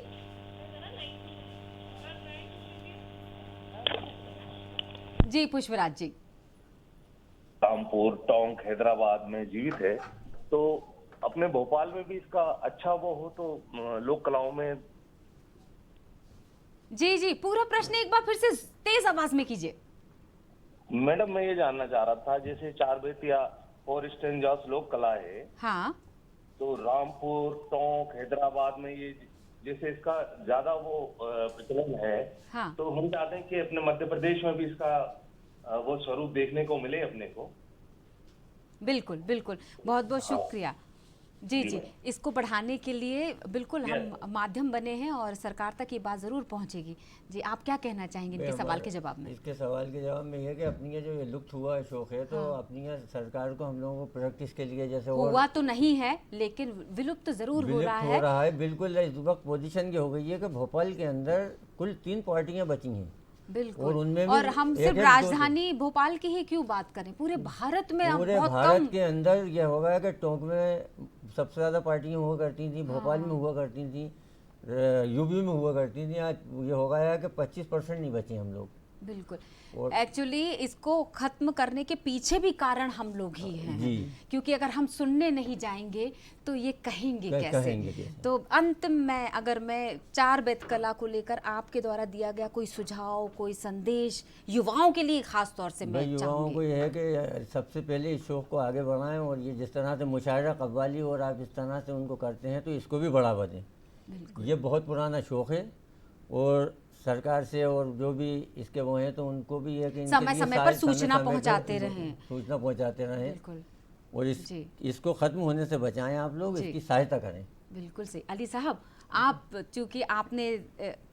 जी पुष्पराज जी। रामपुर, टोंक, हैदराबाद में जीवित है, तो अपने भोपाल में भी इसका अच्छा वो हो तो लोक कलाओं में। जी जी, पूरा प्रश्न एक बार फिर से तेज आवाज में कीजिए। मैडम मैं ये जानना चाह रहा था, जैसे चार बेतिया और स्टेंजास लोक कला है, हाँ तो रामपुर, टोंक, हैदराबाद में ये जैसे इसका ज्यादा वो प्रचलन है, हाँ। तो हम चाहते हैं कि अपने मध्य प्रदेश में भी इसका वो स्वरूप देखने को मिले अपने को। बिल्कुल बिल्कुल, बहुत बहुत शुक्रिया। जी जी, इसको बढ़ाने के लिए बिल्कुल हम माध्यम बने हैं और सरकार तक ये बात ज़रूर पहुंचेगी। जी, आप क्या कहना चाहेंगे इनके सवाल के जवाब में? इसके सवाल के जवाब में ये है कि अपनी ये जो ये लुप्त हुआ है शौक है, तो अपनी ये सरकार को हम लोगों को प्रैक्टिस के लिए जैसे हुआ तो नहीं है लेकिन विलुप्त जरूर हो रहा है। बिल्कुल इस वक्त पोजीशन ये हो गई है कि भोपाल के अंदर कुल 3 पार्टियां बची हैं। बिल्कुल, और उनमें भी और हम सिर्फ एक-एक राजधानी भोपाल की ही क्यों बात करें, पूरे भारत में अब पूरे बहुत भारत कम। के अंदर ये होगा कि टोंक में सबसे ज़्यादा पार्टियां हुआ करती थी, भोपाल में हुआ करती थी, यूपी में हुआ करती थी। आज ये हो गया है कि 25% नहीं बचे हम लोग। बिल्कुल, और एक्चुअली इसको खत्म करने के पीछे भी कारण हम लोग ही हैं। जी। क्योंकि अगर हम सुनने नहीं जाएंगे तो ये कहेंगे कैसे? कहेंगे कैसे? तो अंत में अगर मैं चार बेत कला को लेकर आपके द्वारा दिया गया कोई सुझाव, कोई संदेश युवाओं के लिए खास तौर से मैं युवाओं चाहूंगी। को यह है कि सबसे पहले इस शौक को आगे बढ़ाएं, और ये जिस तरह से मुशायरा कव्वाली और आप इस तरह से उनको करते हैं तो इसको भी बढ़ावा दें। ये बहुत पुराना शौक है और सरकार से और जो भी इसके वो हैं तो उनको भी है कि इनके समय लिए समय पर सूचना पहुंचाते रहें। सूचना पहुंचाते रहें बिल्कुल और जी। इसको ख़त्म होने से बचाएं आप लोग, जी। इसकी सहायता करें। बिल्कुल सही। अली साहब, आप चूंकि आपने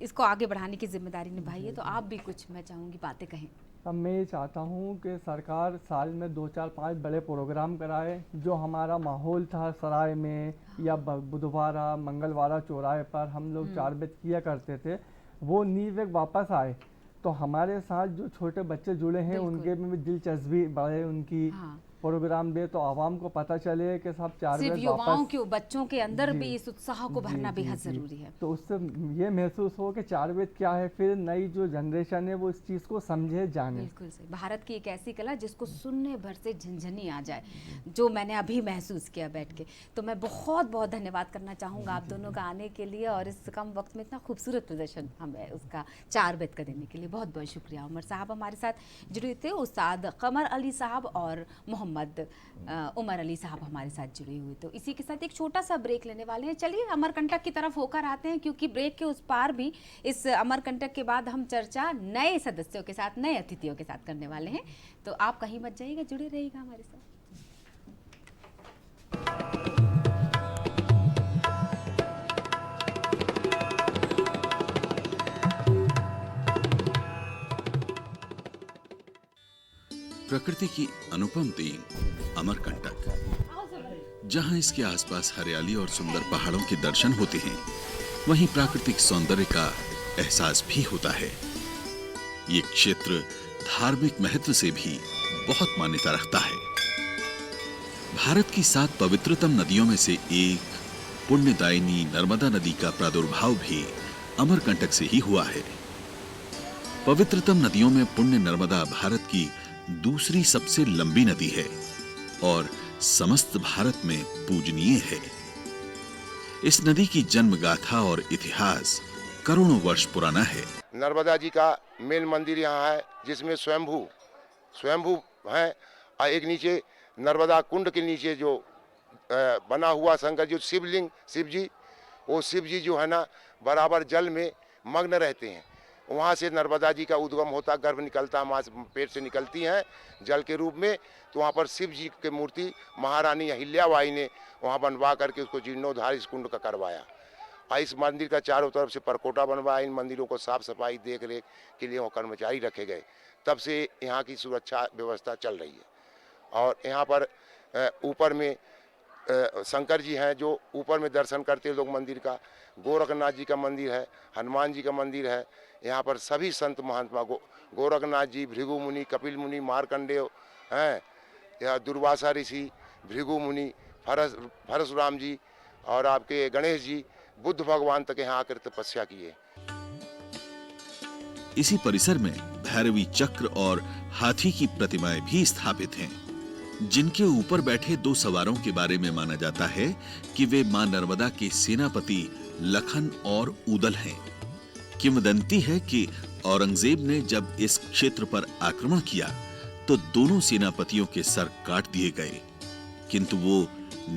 इसको आगे बढ़ाने की जिम्मेदारी निभाई है तो आप भी कुछ, मैं चाहूँगी, बातें कहें। अब मैं ये चाहता हूँ कि सरकार साल में 2, 4, 5 बड़े प्रोग्राम कराए। जो हमारा माहौल था सराय में या बुधवारा, मंगलवारा चौराहे पर हम लोग चार बेत किया करते थे, वो नींव एक वापस आए, तो हमारे साथ जो छोटे बच्चे जुड़े हैं उनके में भी दिलचस्पी बढ़े उनकी, हाँ। प्रोग्राम दे तो आवाम को पता चले कि सब चार सिर्फ वेद युवाओं वापस के बच्चों के अंदर जी, भी इस उत्साह को भरना जी, बेहद जी। जरूरी है। तो उससे ये महसूस हो कि चार वेद क्या है, फिर नई जो जनरेशन है वो इस चीज़ को समझे जाने। बिल्कुल सही। भारत की एक ऐसी कला जिसको सुनने भर से झंझनी आ जाए, जो मैंने अभी महसूस किया बैठ के। तो मैं बहुत बहुत धन्यवाद करना चाहूँगा आप दोनों का आने के लिए और इस कम वक्त में इतना खूबसूरत प्रदर्शन हमें उसका चार बेत का देने के लिए बहुत बहुत शुक्रिया। उमर साहब हमारे साथ जुड़े थे, उस्ताद कमर अली साहब और मोहम्मद उमर अली साहब हमारे साथ जुड़े हुए। तो इसी के साथ एक छोटा सा ब्रेक लेने वाले हैं। चलिए अमरकंटक की तरफ होकर आते हैं, क्योंकि ब्रेक के उस पार भी इस अमरकंटक के बाद हम चर्चा नए सदस्यों के साथ, नए अतिथियों के साथ करने वाले हैं। तो आप कहीं मत जाइएगा, जुड़े रहिएगा हमारे साथ। प्रकृति की अनुपम देन अमरकंटक, जहां इसके आसपास हरियाली और सुंदर पहाड़ों के दर्शन होते हैं, वहीं प्राकृतिक सौंदर्य का एहसास भी होता है। ये क्षेत्र धार्मिक महत्व से भी बहुत मान्यता रखता है। भारत की 7 पवित्रतम नदियों में से एक पुण्यदायिनी नर्मदा नदी का प्रादुर्भाव भी अमरकंटक से ही हुआ है। पवित्रतम नदियों में पुण्य नर्मदा भारत की दूसरी सबसे लंबी नदी है और समस्त भारत में पूजनीय है। इस नदी की जन्म गाथा और इतिहास करोड़ों वर्ष पुराना है। नर्मदा जी का मेन मंदिर यहाँ है, जिसमें स्वयंभू है, और एक नीचे नर्मदा कुंड के नीचे जो बना हुआ शंकर जो शिवलिंग शिव जी जो है ना बराबर जल में मग्न रहते हैं। वहाँ से नर्मदा जी का उद्गम होता, गर्भ निकलता, माँ पेट से निकलती हैं जल के रूप में। तो वहाँ पर शिव जी की मूर्ति महारानी अहिल्याबाई ने वहाँ बनवा करके उसको जीर्णोद्धार इस कुंड का करवाया। और इस मंदिर का चारों तरफ से परकोटा बनवाया। इन मंदिरों को साफ सफाई देख रेख के लिए वहाँ कर्मचारी रखे गए। तब से यहाँ की सुरक्षा व्यवस्था चल रही है। और यहाँ पर ऊपर में शंकर जी हैं, जो ऊपर में दर्शन करते लोग मंदिर का। गोरखनाथ जी का मंदिर है, हनुमान जी का मंदिर है। यहाँ पर सभी संत महात्मा गोरखनाथ जी, भृगु मुनि, कपिल मुनि, मार्कंडेय हैं, या दुर्वासा ऋषि, भृगु मुनि, परशुराम जी और आपके गणेश जी, बुद्ध भगवान तक यहाँ आकर तपस्या किए। इसी परिसर में भैरवी चक्र और हाथी की प्रतिमाएं भी स्थापित हैं, जिनके ऊपर बैठे 2 सवारों के बारे में माना जाता है कि वे मां नर्मदा के सेनापति लखन और उदल हैं। किंवदंती है कि औरंगजेब ने जब इस क्षेत्र पर आक्रमण किया तो दोनों सेनापतियों के सर काट दिए गए, किंतु वो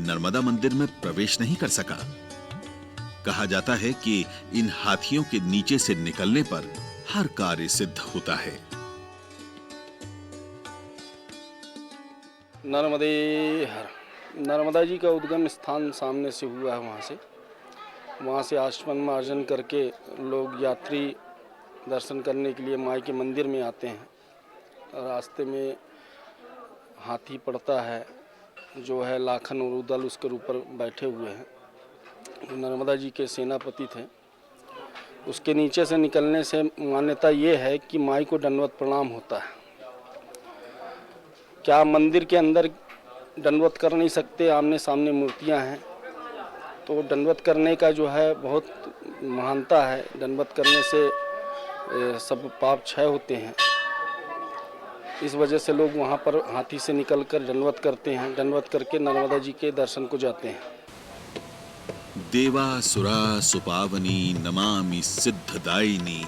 नर्मदा मंदिर में प्रवेश नहीं कर सका। कहा जाता है कि इन हाथियों के नीचे से निकलने पर हर कार्य सिद्ध होता है। नर्मदा जी का उद्गम स्थान सामने से हुआ है। वहाँ से आचमन मार्जन करके लोग यात्री दर्शन करने के लिए माई के मंदिर में आते हैं। रास्ते में हाथी पड़ता है, जो है लाखन और उदल उसके ऊपर बैठे हुए हैं। नर्मदा जी के सेनापति थे। उसके नीचे से निकलने से मान्यता ये है कि माई को दंडवत प्रणाम होता है। क्या मंदिर के अंदर दंडवत कर नहीं सकते, आमने सामने मूर्तियां हैं, तो दंडवत करने का जो है बहुत महानता है। दंडवत करने से सब पाप क्षय होते हैं। इस वजह से लोग वहाँ पर हाथी से निकलकर दंडवत करते हैं। दंडवत करके नर्मदा जी के दर्शन को जाते हैं। देवासुरा सुपावनी नमामि सिद्धदायिनी,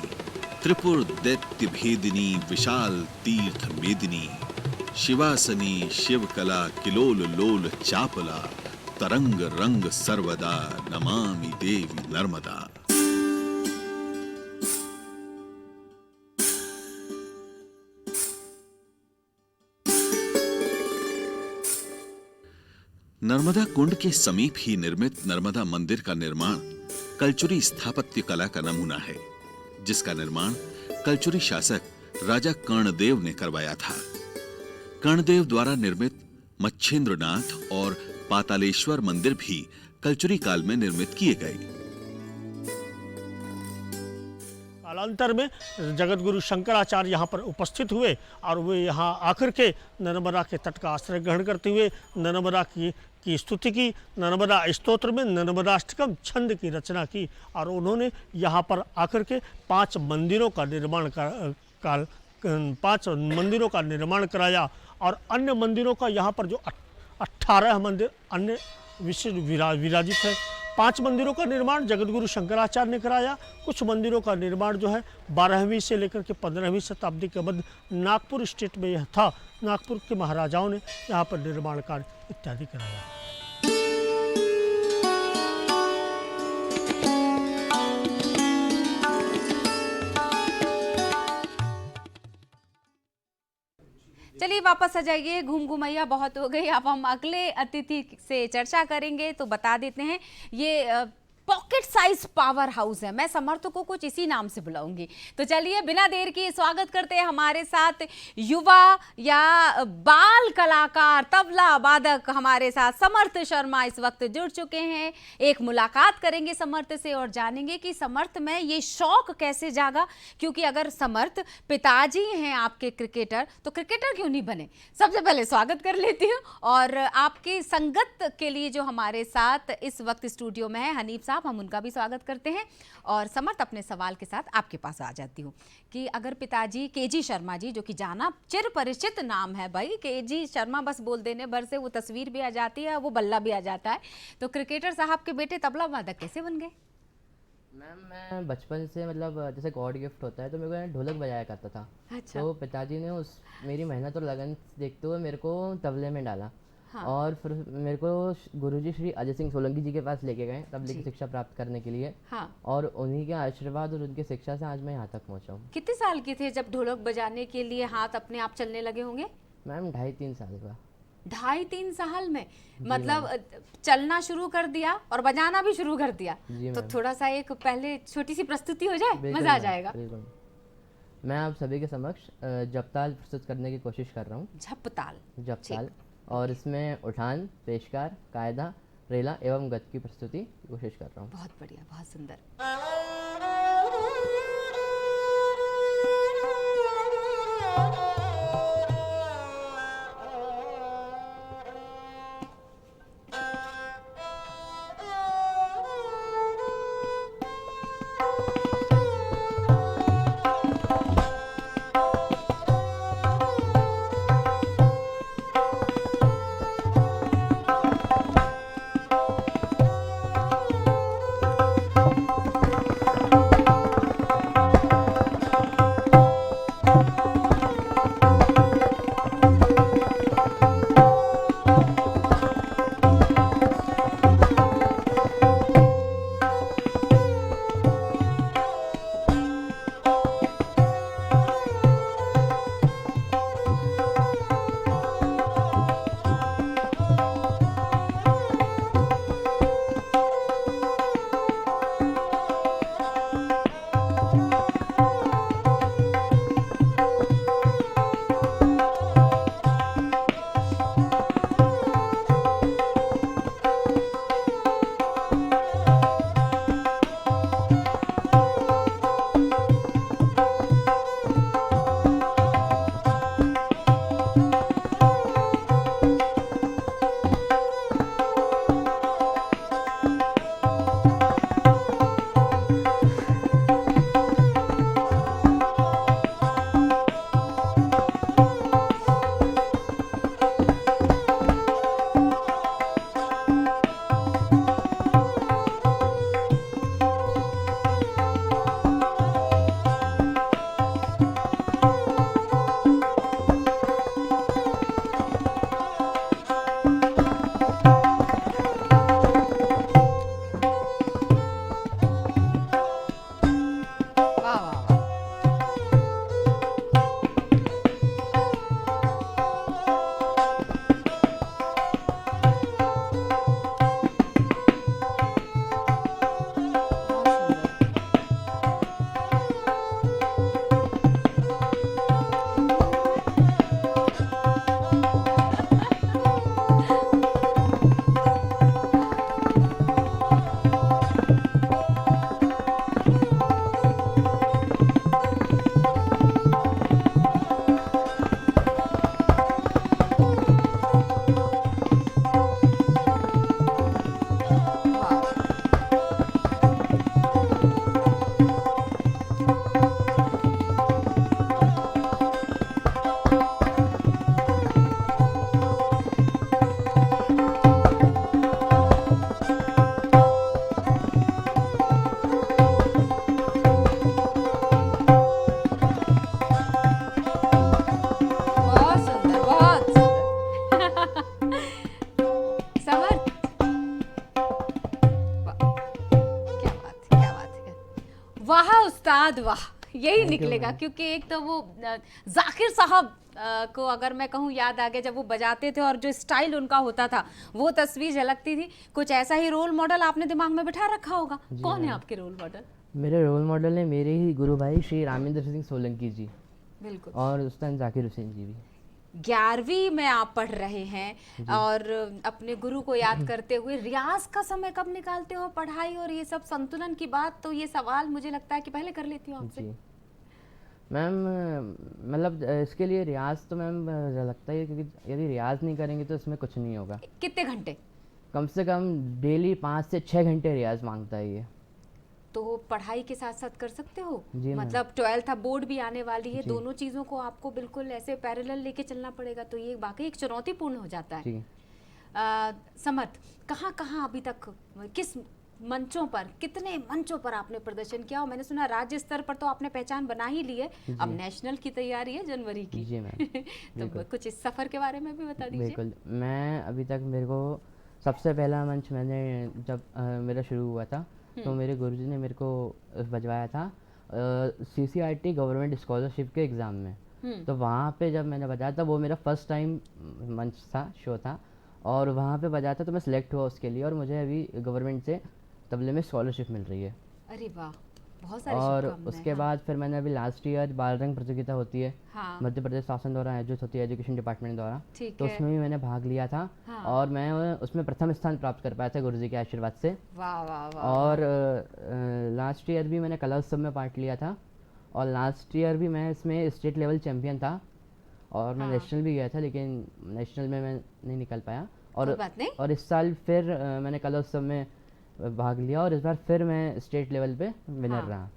त्रिपुर दैत्य भेदिनी विशाल तीर्थ मेदिनी, शिवासनी शिवकला किलोल लोल चापला, तरंग रंग सर्वदा नमामि देवी नर्मदा। नर्मदा कुंड के समीप ही निर्मित नर्मदा मंदिर का निर्माण कलचुरी स्थापत्य कला का नमूना है, जिसका निर्माण कलचुरी शासक राजा कर्णदेव ने करवाया था। कर्णदेव द्वारा निर्मित मच्छेंद्रनाथ और पातालेश्वर मंदिर भी कलचुरी काल में निर्मित किए गए। कालांतर में जगत गुरु शंकराचार्य यहाँ पर उपस्थित हुए और वे यहाँ आकर के नर्मदा के तट का आश्रय ग्रहण करते हुए नर्मदा की स्तुति की, नर्मदा स्तोत्र में नर्मदाष्टकम छंद की रचना की और उन्होंने यहाँ पर आकर के 5 मंदिरों का निर्माण कराया और अन्य मंदिरों का यहाँ पर जो 18 मंदिर अन्य विशेष विराजित है। 5 मंदिरों का निर्माण जगतगुरु शंकराचार्य ने कराया। कुछ मंदिरों का निर्माण जो है 12वीं से लेकर के 15वीं शताब्दी के मध्य नागपुर स्टेट में यह था। नागपुर के महाराजाओं ने यहाँ पर निर्माण कार्य इत्यादि कराया। चलिए वापस आ जाइए, घूम घुमैया बहुत हो गई। अब हम अगले अतिथि से चर्चा करेंगे, तो बता देते हैं ये पॉकेट साइज पावर हाउस है। मैं समर्थकों को कुछ इसी नाम से बुलाऊंगी। तो चलिए बिना देर के स्वागत करते हैं हमारे साथ युवा या बाल कलाकार तबला वादक हमारे साथ समर्थ शर्मा इस वक्त जुड़ चुके हैं। एक मुलाकात करेंगे समर्थ से और जानेंगे कि समर्थ में ये शौक कैसे जागा, क्योंकि अगर समर्थ पिताजी हैं आपके क्रिकेटर तो क्रिकेटर क्यों नहीं बने। सबसे पहले स्वागत कर लेती हूँ और आपकी संगत के लिए जो हमारे साथ इस वक्त स्टूडियो में है हनीफ साहब, हम उनका भी स्वागत करते हैं। और समर्थ अपने सवाल के साथ आपके पास आ जाती हूँ कि अगर पिताजी केजी शर्मा जी, जो कि जाना चिर परिचित नाम है भाई, केजी शर्मा बस बोल देने भर से वो तस्वीर भी आ जाती है, वो बल्ला भी आ जाता है, तो क्रिकेटर साहब के बेटे तबला वादक कैसे बन गए? मैम मैं बचपन से मतलब जैसे गॉड गिफ्ट होता है तो मेरे को ढोलक बजाया करता था। अच्छा। तो पिताजी ने उस मेरी मेहनत और लगन देखते हुए मेरे को तबले में डाला। हाँ। और फिर मेरे को गुरुजी श्री अजय सिंह सोलंकी जी के पास लेके गए तबले की शिक्षा प्राप्त करने के लिए। हाँ। और उन्हीं के आशीर्वाद और उनकी शिक्षा से आज मैं यहाँ तक पहुँचा हूँ। कितने साल के थे जब ढोलक बजाने के लिए हाथ अपने आप चलने लगे होंगे? मैम 2.5-3 साल का। 2.5-3 साल में मतलब चलना शुरू कर दिया और बजाना भी शुरू कर दिया। जी तो मैम। थोड़ा सा एक पहले छोटी सी प्रस्तुति हो जाए, बिल्कुल मजा आ मैम, जाएगा। बिल्कुल। मैं आप सभी के समक्ष जपताल प्रस्तुत करने की कोशिश कर रहा हूँ। झपताल। जपताल। और इसमें उठान, पेशकार, कायदा, रेला एवं गत की प्रस्तुति की कोशिश कर रहा हूँ। बहुत बढ़िया, बहुत सुंदर। बाद वाह यही निकलेगा, क्योंकि एक तो वो जाकिर साहब को अगर मैं कहूँ याद आ गया जब वो बजाते थे और जो स्टाइल उनका होता था वो तस्वीर झलकती थी। कुछ ऐसा ही रोल मॉडल आपने दिमाग में बिठा रखा होगा। कौन है आपके रोल मॉडल? मेरे रोल मॉडल है मेरे ही गुरु भाई श्री रामेंद्र सिंह सोलंकी जी, बिल्कुल, और उस्ताद जाकिर हुसैन जी भी। 11वीं में आप पढ़ रहे हैं और अपने गुरु को याद करते हुए रियाज का समय कब निकालते हो? पढ़ाई और ये सब संतुलन की बात, तो ये सवाल मुझे लगता है कि पहले कर लेती हूँ आपसे। जी मैम, मतलब इसके लिए रियाज तो मैम लगता है, क्योंकि यदि रियाज नहीं करेंगे तो इसमें कुछ नहीं होगा। कितने घंटे? कम से कम डेली 5 से 6 घंटे रियाज मांगता है ये। तो पढ़ाई के साथ साथ कर सकते हो? जी मतलब 12th बोर्ड भी आने वाली है, दोनों चीजों को आपको बिल्कुल ऐसे पैरेलल लेके चलना पड़ेगा, तो ये वाकई एक चुनौतीपूर्ण हो जाता है। जी समर्थ, कहाँ कहाँ अभी तक, किस मंचों पर, कितने मंचों पर आपने प्रदर्शन किया? और मैंने सुना राज्य स्तर पर तो आपने पहचान बना ही ली है, अब नेशनल की तैयारी है जनवरी की। जी मैम तो कुछ इस सफर के बारे में भी बता दीजिए। बिल्कुल। मैं अभी तक, मेरे को सबसे पहला मंच मैंने जब मेरा शुरू हुआ था तो मेरे गुरुजी ने मेरे को बजवाया था CCRT गवर्नमेंट स्कॉलरशिप के एग्ज़ाम में। तो वहाँ पे जब मैंने बजाया था, वो मेरा फर्स्ट टाइम मंच था, शो था, और वहाँ पे बजाया था तो मैं सिलेक्ट हुआ उसके लिए, और मुझे अभी गवर्नमेंट से तबले में स्कॉलरशिप मिल रही है। अरे वाह, बहुत सारी और शुभकामनाएं। उसके हाँ। बाद फिर मैंने अभी लास्ट ईयर बाल रंग प्रतियोगिता होती है, हाँ। मध्य प्रदेश शासन द्वारा आयोजित होती है, एजुकेशन डिपार्टमेंट द्वारा, ठीक तो है। उसमें भी मैंने भाग लिया था। हाँ। और मैं उसमें प्रथम स्थान प्राप्त कर पाया था गुरुजी के आशीर्वाद से। वाह वाह वाह। और लास्ट ईयर भी मैंने कला उत्सव में पार्ट लिया था, और लास्ट ईयर भी मैं इसमें स्टेट लेवल चैम्पियन था, और मैं नेशनल भी गया था, लेकिन नेशनल में मैं नहीं निकल पाया। कोई बात नहीं। और इस साल फिर मैंने कला उत्सव में भाग लिया, और इस बार फिर मैं स्टेट लेवल पे विनर रहा।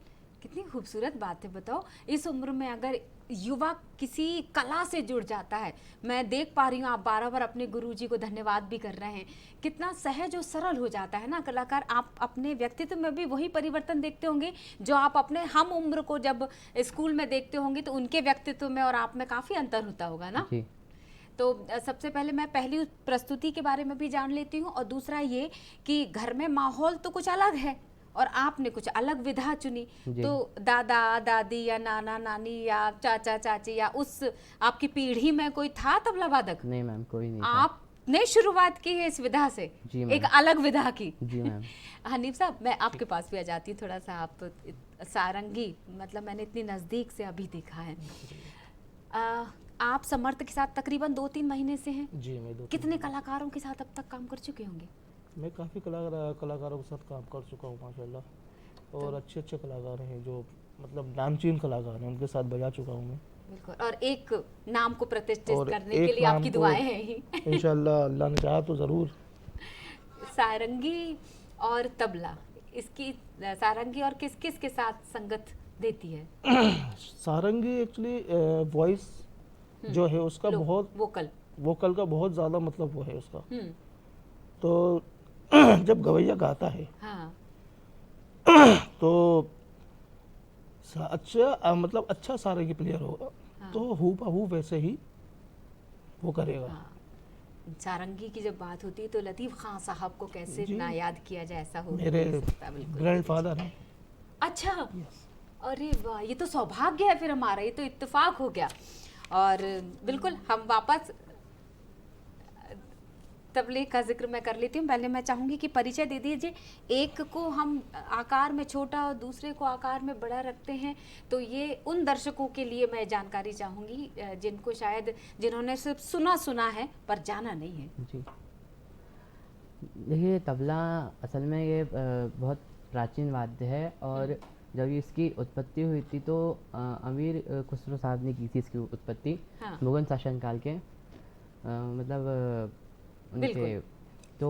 कितनी खूबसूरत बात है। बताओ, इस उम्र में अगर युवा किसी कला से जुड़ जाता है, मैं देख पा रही हूँ आप बार बार अपने गुरुजी को धन्यवाद भी कर रहे हैं, कितना सहज और सरल हो जाता है ना कलाकार। आप अपने व्यक्तित्व में भी वही परिवर्तन देखते होंगे जो आप अपने हम उम्र को जब स्कूल में देखते होंगे, तो उनके व्यक्तित्व में और आप में काफ़ी अंतर होता होगा ना। जी। तो सबसे पहले मैं पहली प्रस्तुति के बारे में भी जान लेती हूँ, और दूसरा ये कि घर में माहौल तो कुछ अलग है और आपने कुछ अलग विधा चुनी, तो दादा दादी या नाना नानी या चाचा चाची या उस आपकी पीढ़ी में कोई था तबला वादक? नहीं मैम, कोई नहीं था। आपने शुरुआत की है इस विधा से, जी एक अलग विधा की। जी मैम। हनीफ साहब, मैं आपके पास भी आ जाती हूँ थोड़ा सा। आप सारंगी, मतलब मैंने इतनी नज़दीक से अभी देखा है। आप समर्थ के साथ तकरीबन 2-3 महीने से हैं। जी, मैं 2-3 कितने कलाकारों के साथ अब तक काम कर चुके होंगे? मैं काफ़ी कलाकारों के साथ काम कर चुका हूँ माशाल्लाह, और अच्छे अच्छे कलाकार हैं जो मतलब नामचीन कलाकार हैं, उनके साथ बजा चुका हूँ मैं। बिल्कुल। और एक नाम को प्रतिष्ठित और करने एक के लिए नाम आपकी को दुआएं हैं ही। इंशाल्लाह अल्लाह ने चाहा तो ज़रूर। सारंगी और तबला, इसकी सारंगी और किस किस के साथ संगत देती है? सारंगी एक्चुअली वॉइस जो है उसका बहुत, वोकल का बहुत ज़्यादा मतलब वो है उसका। तो जब गवैया गाता है, हाँ। तो अच्छा मतलब अच्छा सारंगी प्लेयर होगा। हाँ। तो हूबहू वैसे ही वो करेगा। हाँ। सारंगी की जब बात होती है तो लतीफ़ खान साहब को कैसे ना याद किया जाए, ऐसा हो मेरे ग्रैंडफादर हैं। अच्छा, अरे वाह, ये तो सौभाग्य है फिर हमारा, ये तो इत्तेफाक हो गया। और बिल्कुल हम वापस तबले का जिक्र मैं कर लेती हूँ। पहले मैं चाहूँगी कि परिचय दे दीजिए। एक को हम आकार में छोटा और दूसरे को आकार में बड़ा रखते हैं, तो ये उन दर्शकों के लिए मैं जानकारी चाहूँगी जिनको शायद, जिन्होंने सिर्फ सुना है पर जाना नहीं है। जी, देखिए तबला असल में ये बहुत प्राचीन वाद्य है, और जब इसकी उत्पत्ति हुई थी तो अमीर खुसरो साहब ने की थी इसकी उत्पत्ति। हाँ। मुगल शासनकाल के मतलब उनके। तो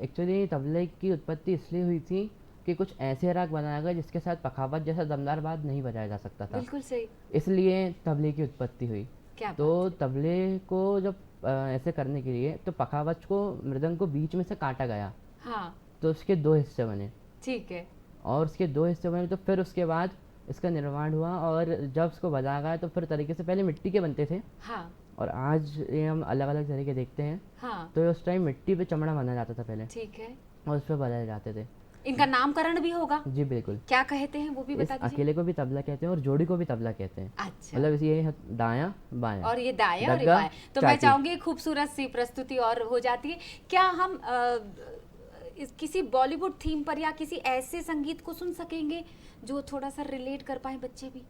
एक्चुअली तबले की उत्पत्ति इसलिए हुई थी कि कुछ ऐसे राग बनाया गया जिसके साथ पखावत जैसा दमदार वाद्य नहीं बजाया जा सकता था। बिल्कुल सही। इसलिए तबले की उत्पत्ति हुई। क्या तो तबले को जब ऐसे करने के लिए तो पखावत को, मृदंग को बीच में से काटा गया। हाँ। तो उसके 2 हिस्से बने। ठीक है। और उसके 2 हिस्से बने, तो फिर उसके बाद इसका निर्माण हुआ, और जब उसको बजाया गया तो फिर तरीके से पहले मिट्टी के बनते थे। हाँ। और आज ये हम अलग अलग तरीके देखते हैं। हाँ। तो उस टाइम मिट्टी पे चमड़ा बना जाता था पहले। ठीक है। और उस पर बजाए जाते थे। इनका नामकरण भी होगा? जी बिल्कुल। क्या कहते हैं वो भी इस बता दीजिए। अकेले को भी तबला कहते हैं और जोड़ी को भी तबला कहते हैं। अच्छा। मतलब इसे ये दायां बायां और ये दाएं और ये डग्गा, बाएं। तो मैं चाटी। चाहूंगी खूबसूरत सी प्रस्तुति और हो जाती है। क्या हम किसी बॉलीवुड थीम पर या किसी ऐसे संगीत को सुन सकेंगे जो थोड़ा सा रिलेट कर पाए बच्चे भी?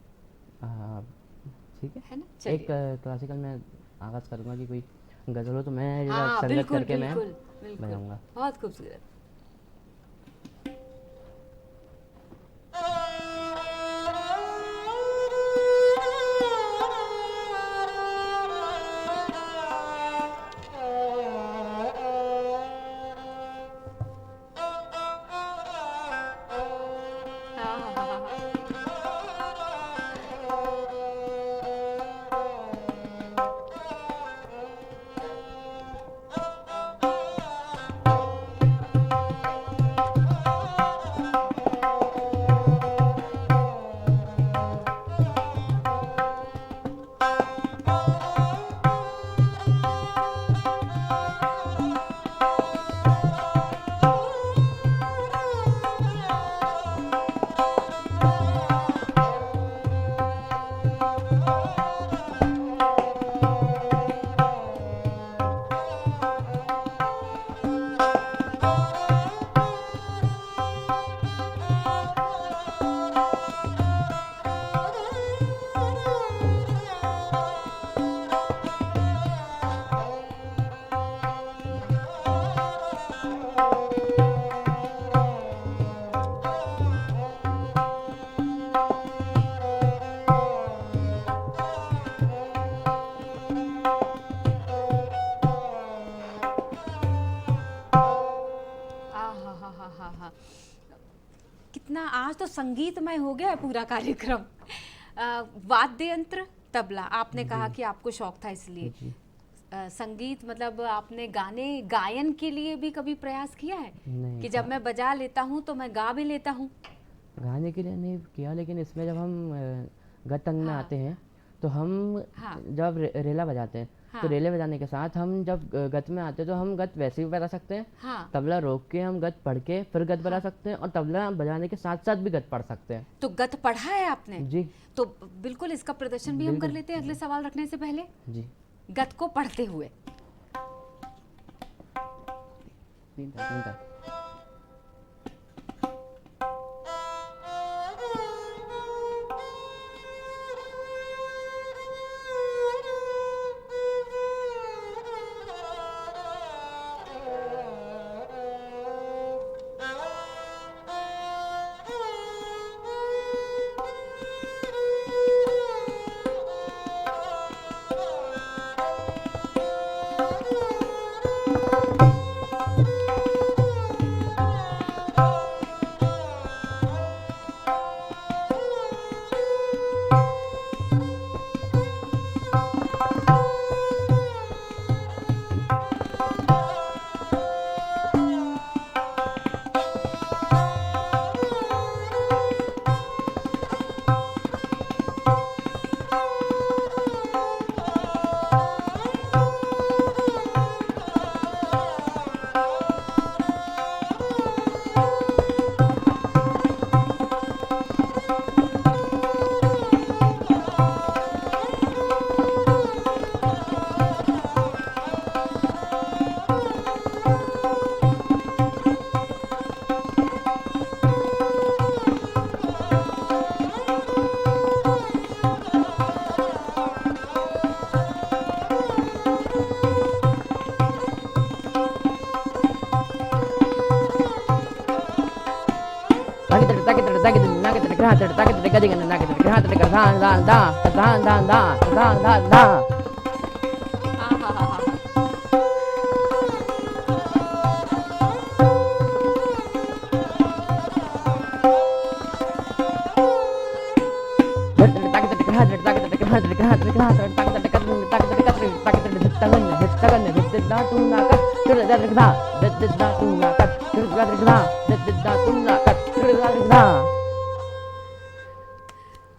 ठीक है ना? एक क्लासिकल में आगाज करूंगा कि कोई गजल हो तो मैं हाँ, संगत बिल्कुल, करके मैं बिल्कुल, बिल्कुल। बजाऊंगा। बहुत खूबसूरत। कितना आज तो संगीतमय हो गया है पूरा कार्यक्रम। वाद्य यंत्र तबला, आपने कहा कि आपको शौक था इसलिए। संगीत मतलब आपने गायन के लिए भी कभी प्रयास किया है? नहीं कि जब मैं बजा लेता हूँ तो मैं गा भी लेता हूँ? गाने के लिए नहीं किया, लेकिन इसमें जब हम गत अंग में आते हैं तो हम जब रेला बजाते हैं तो रेले बजाने के साथ हम जब गत में आते हैं तो हम गत वैसे भी बजा सकते हैं। तबला रोक के हम गत पढ़ के फिर गत बजा सकते हैं और तबला बजाने के साथ साथ भी गत पढ़ सकते हैं। तो गत पढ़ा है आपने? जी। तो बिल्कुल इसका प्रदर्शन भी हम कर लेते हैं अगले सवाल रखने से पहले। जी। गत को पढ़ते हुए।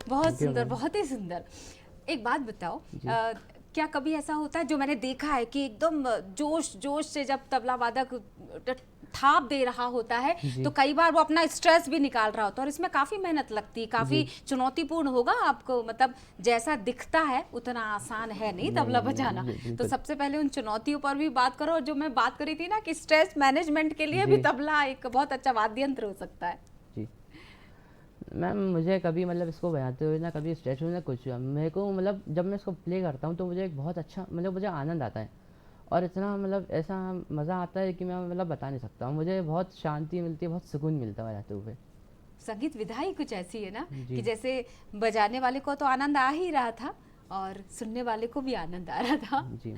बहुत सुंदर, बहुत ही सुंदर। एक बात बताओ, क्या कभी ऐसा होता है, जो मैंने देखा है कि एकदम जोश जोश से जब तबला वादक थाप दे रहा होता है तो कई बार वो अपना स्ट्रेस भी निकाल रहा होता है, और इसमें काफी मेहनत लगती है, काफी चुनौतीपूर्ण होगा आपको, मतलब जैसा दिखता है उतना आसान है नहीं तबला बजाना। तो सबसे पहले उन चुनौतियों पर भी बात करो, और जो मैं बात करी थी ना कि स्ट्रेस मैनेजमेंट के लिए भी तबला एक बहुत अच्छा वाद्य यंत्र हो सकता है। जी मैम, मुझे कभी मतलब इसको बजाते हुए ना कभी स्ट्रेस हो ना कुछ, मेरे को मतलब जब मैं इसको प्ले करता हूँ तो मुझे एक बहुत अच्छा मतलब मुझे आनंद आता है, और इतना मतलब ऐसा मज़ा आता है कि मैं मतलब बता नहीं सकता हूँ। मुझे बहुत शांति मिलती है, बहुत सुकून मिलता है बजाते हुए। संगीत विधा ही कुछ ऐसी है ना कि जैसे बजाने वाले को तो आनंद आ ही रहा था और सुनने वाले को भी आनंद आ रहा था। जी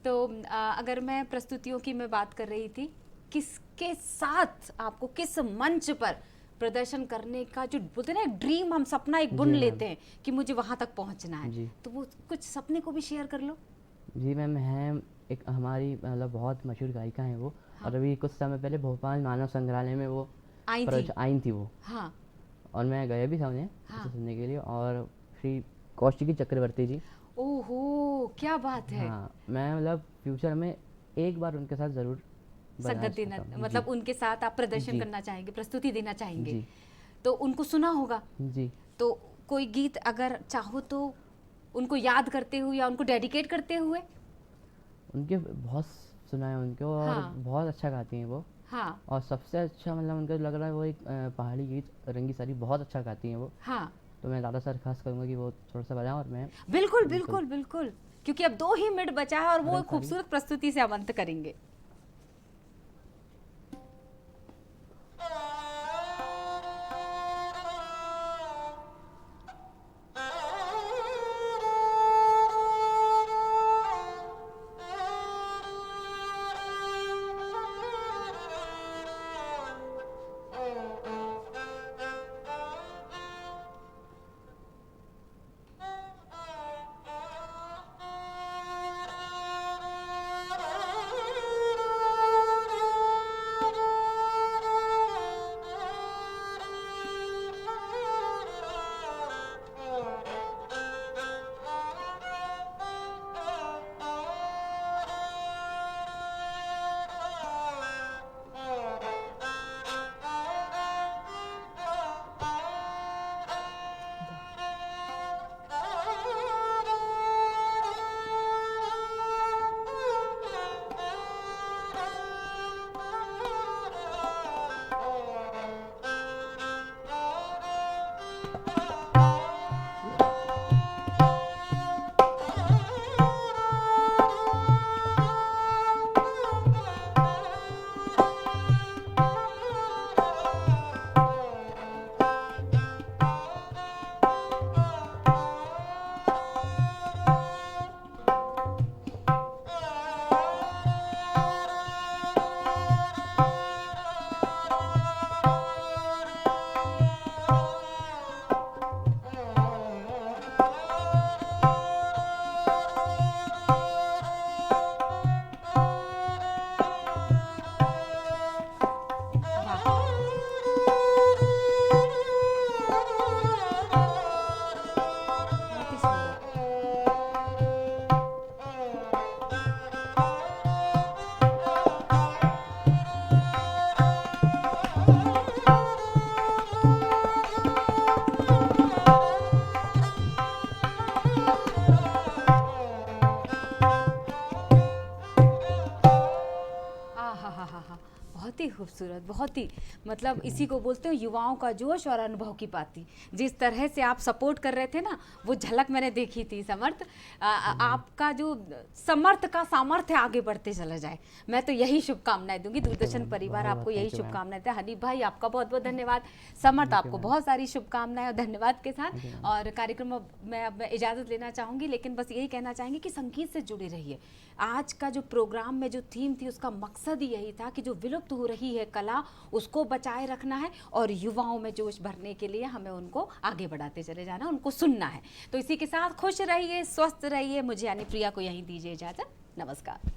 तो अगर मैं प्रस्तुतियों की मैं बात कर रही थी, किसके साथ आपको किस मंच पर प्रदर्शन करने का जो बोलते हैं ना ड्रीम, हम सपना एक बुन लेते हैं कि मुझे वहां तक पहुंचना है, तो वो कुछ सपने को भी शेयर कर लो। जी मैम, है एक हमारी मतलब बहुत मशहूर गायिका है वो, और अभी कुछ समय पहले भोपाल मानव संग्रहालय में वो आई थी वो। हाँ। और मैं गया भी था उन्हें सुनने के लिए, और श्री कौशिकी चक्रवर्ती जी। ओहो, क्या बात है। हाँ, मैं मतलब फ्यूचर में एक बार उनके साथ जरूर संगत देना, मतलब उनके साथ आप प्रदर्शन करना चाहेंगे, प्रस्तुति देना चाहेंगे, तो उनको सुना होगा जी। तो कोई गीत अगर चाहो तो उनको याद करते हुए या उनको डेडिकेट करते हुए। उनके बहुत सुना है उनको, और बहुत अच्छा गाती हैं वो। हाँ। और सबसे अच्छा मतलब उनको लग रहा है वो एक पहाड़ी गीत रंगी सारी बहुत अच्छा गाती हैं वो। हाँ। तो मैं ज़्यादा दरख्वास्त करूँगा कि वो थोड़ा सा बजाएं, और मैं बिल्कुल बिल्कुल बिल्कुल, क्योंकि अब 2 ही मिनट बचा है और वो खूबसूरत प्रस्तुति से अमंत करेंगे। बहुत ही खूबसूरत, बहुत ही मतलब इसी को बोलते हैं युवाओं का जोश और अनुभव की पाती। जिस तरह से आप सपोर्ट कर रहे थे ना, वो झलक मैंने देखी थी। समर्थ, आपका जो समर्थ का सामर्थ्य आगे बढ़ते चला जाए, मैं तो यही शुभकामनाएं दूंगी। दूरदर्शन परिवार आपको यही शुभकामनाएं दें। हनीफ भाई, आपका बहुत बहुत धन्यवाद। समर्थ, आपको बहुत सारी शुभकामनाएं और धन्यवाद के साथ। और कार्यक्रम में अब मैं इजाज़त लेना चाहूँगी, लेकिन बस यही कहना चाहेंगे कि संगीत से जुड़े रहिए। आज का जो प्रोग्राम में जो थीम थी, उसका मकसद ही यही था कि जो विलुप्त हो रही है कला, उसको बचाए रखना है और युवाओं में जोश भरने के लिए हमें उनको आगे बढ़ाते चले जाना, उनको सुनना है। तो इसी के साथ खुश रहिए, स्वस्थ रहिए। मुझे यानी प्रिया को यहीं दीजिए इजाज़त। नमस्कार।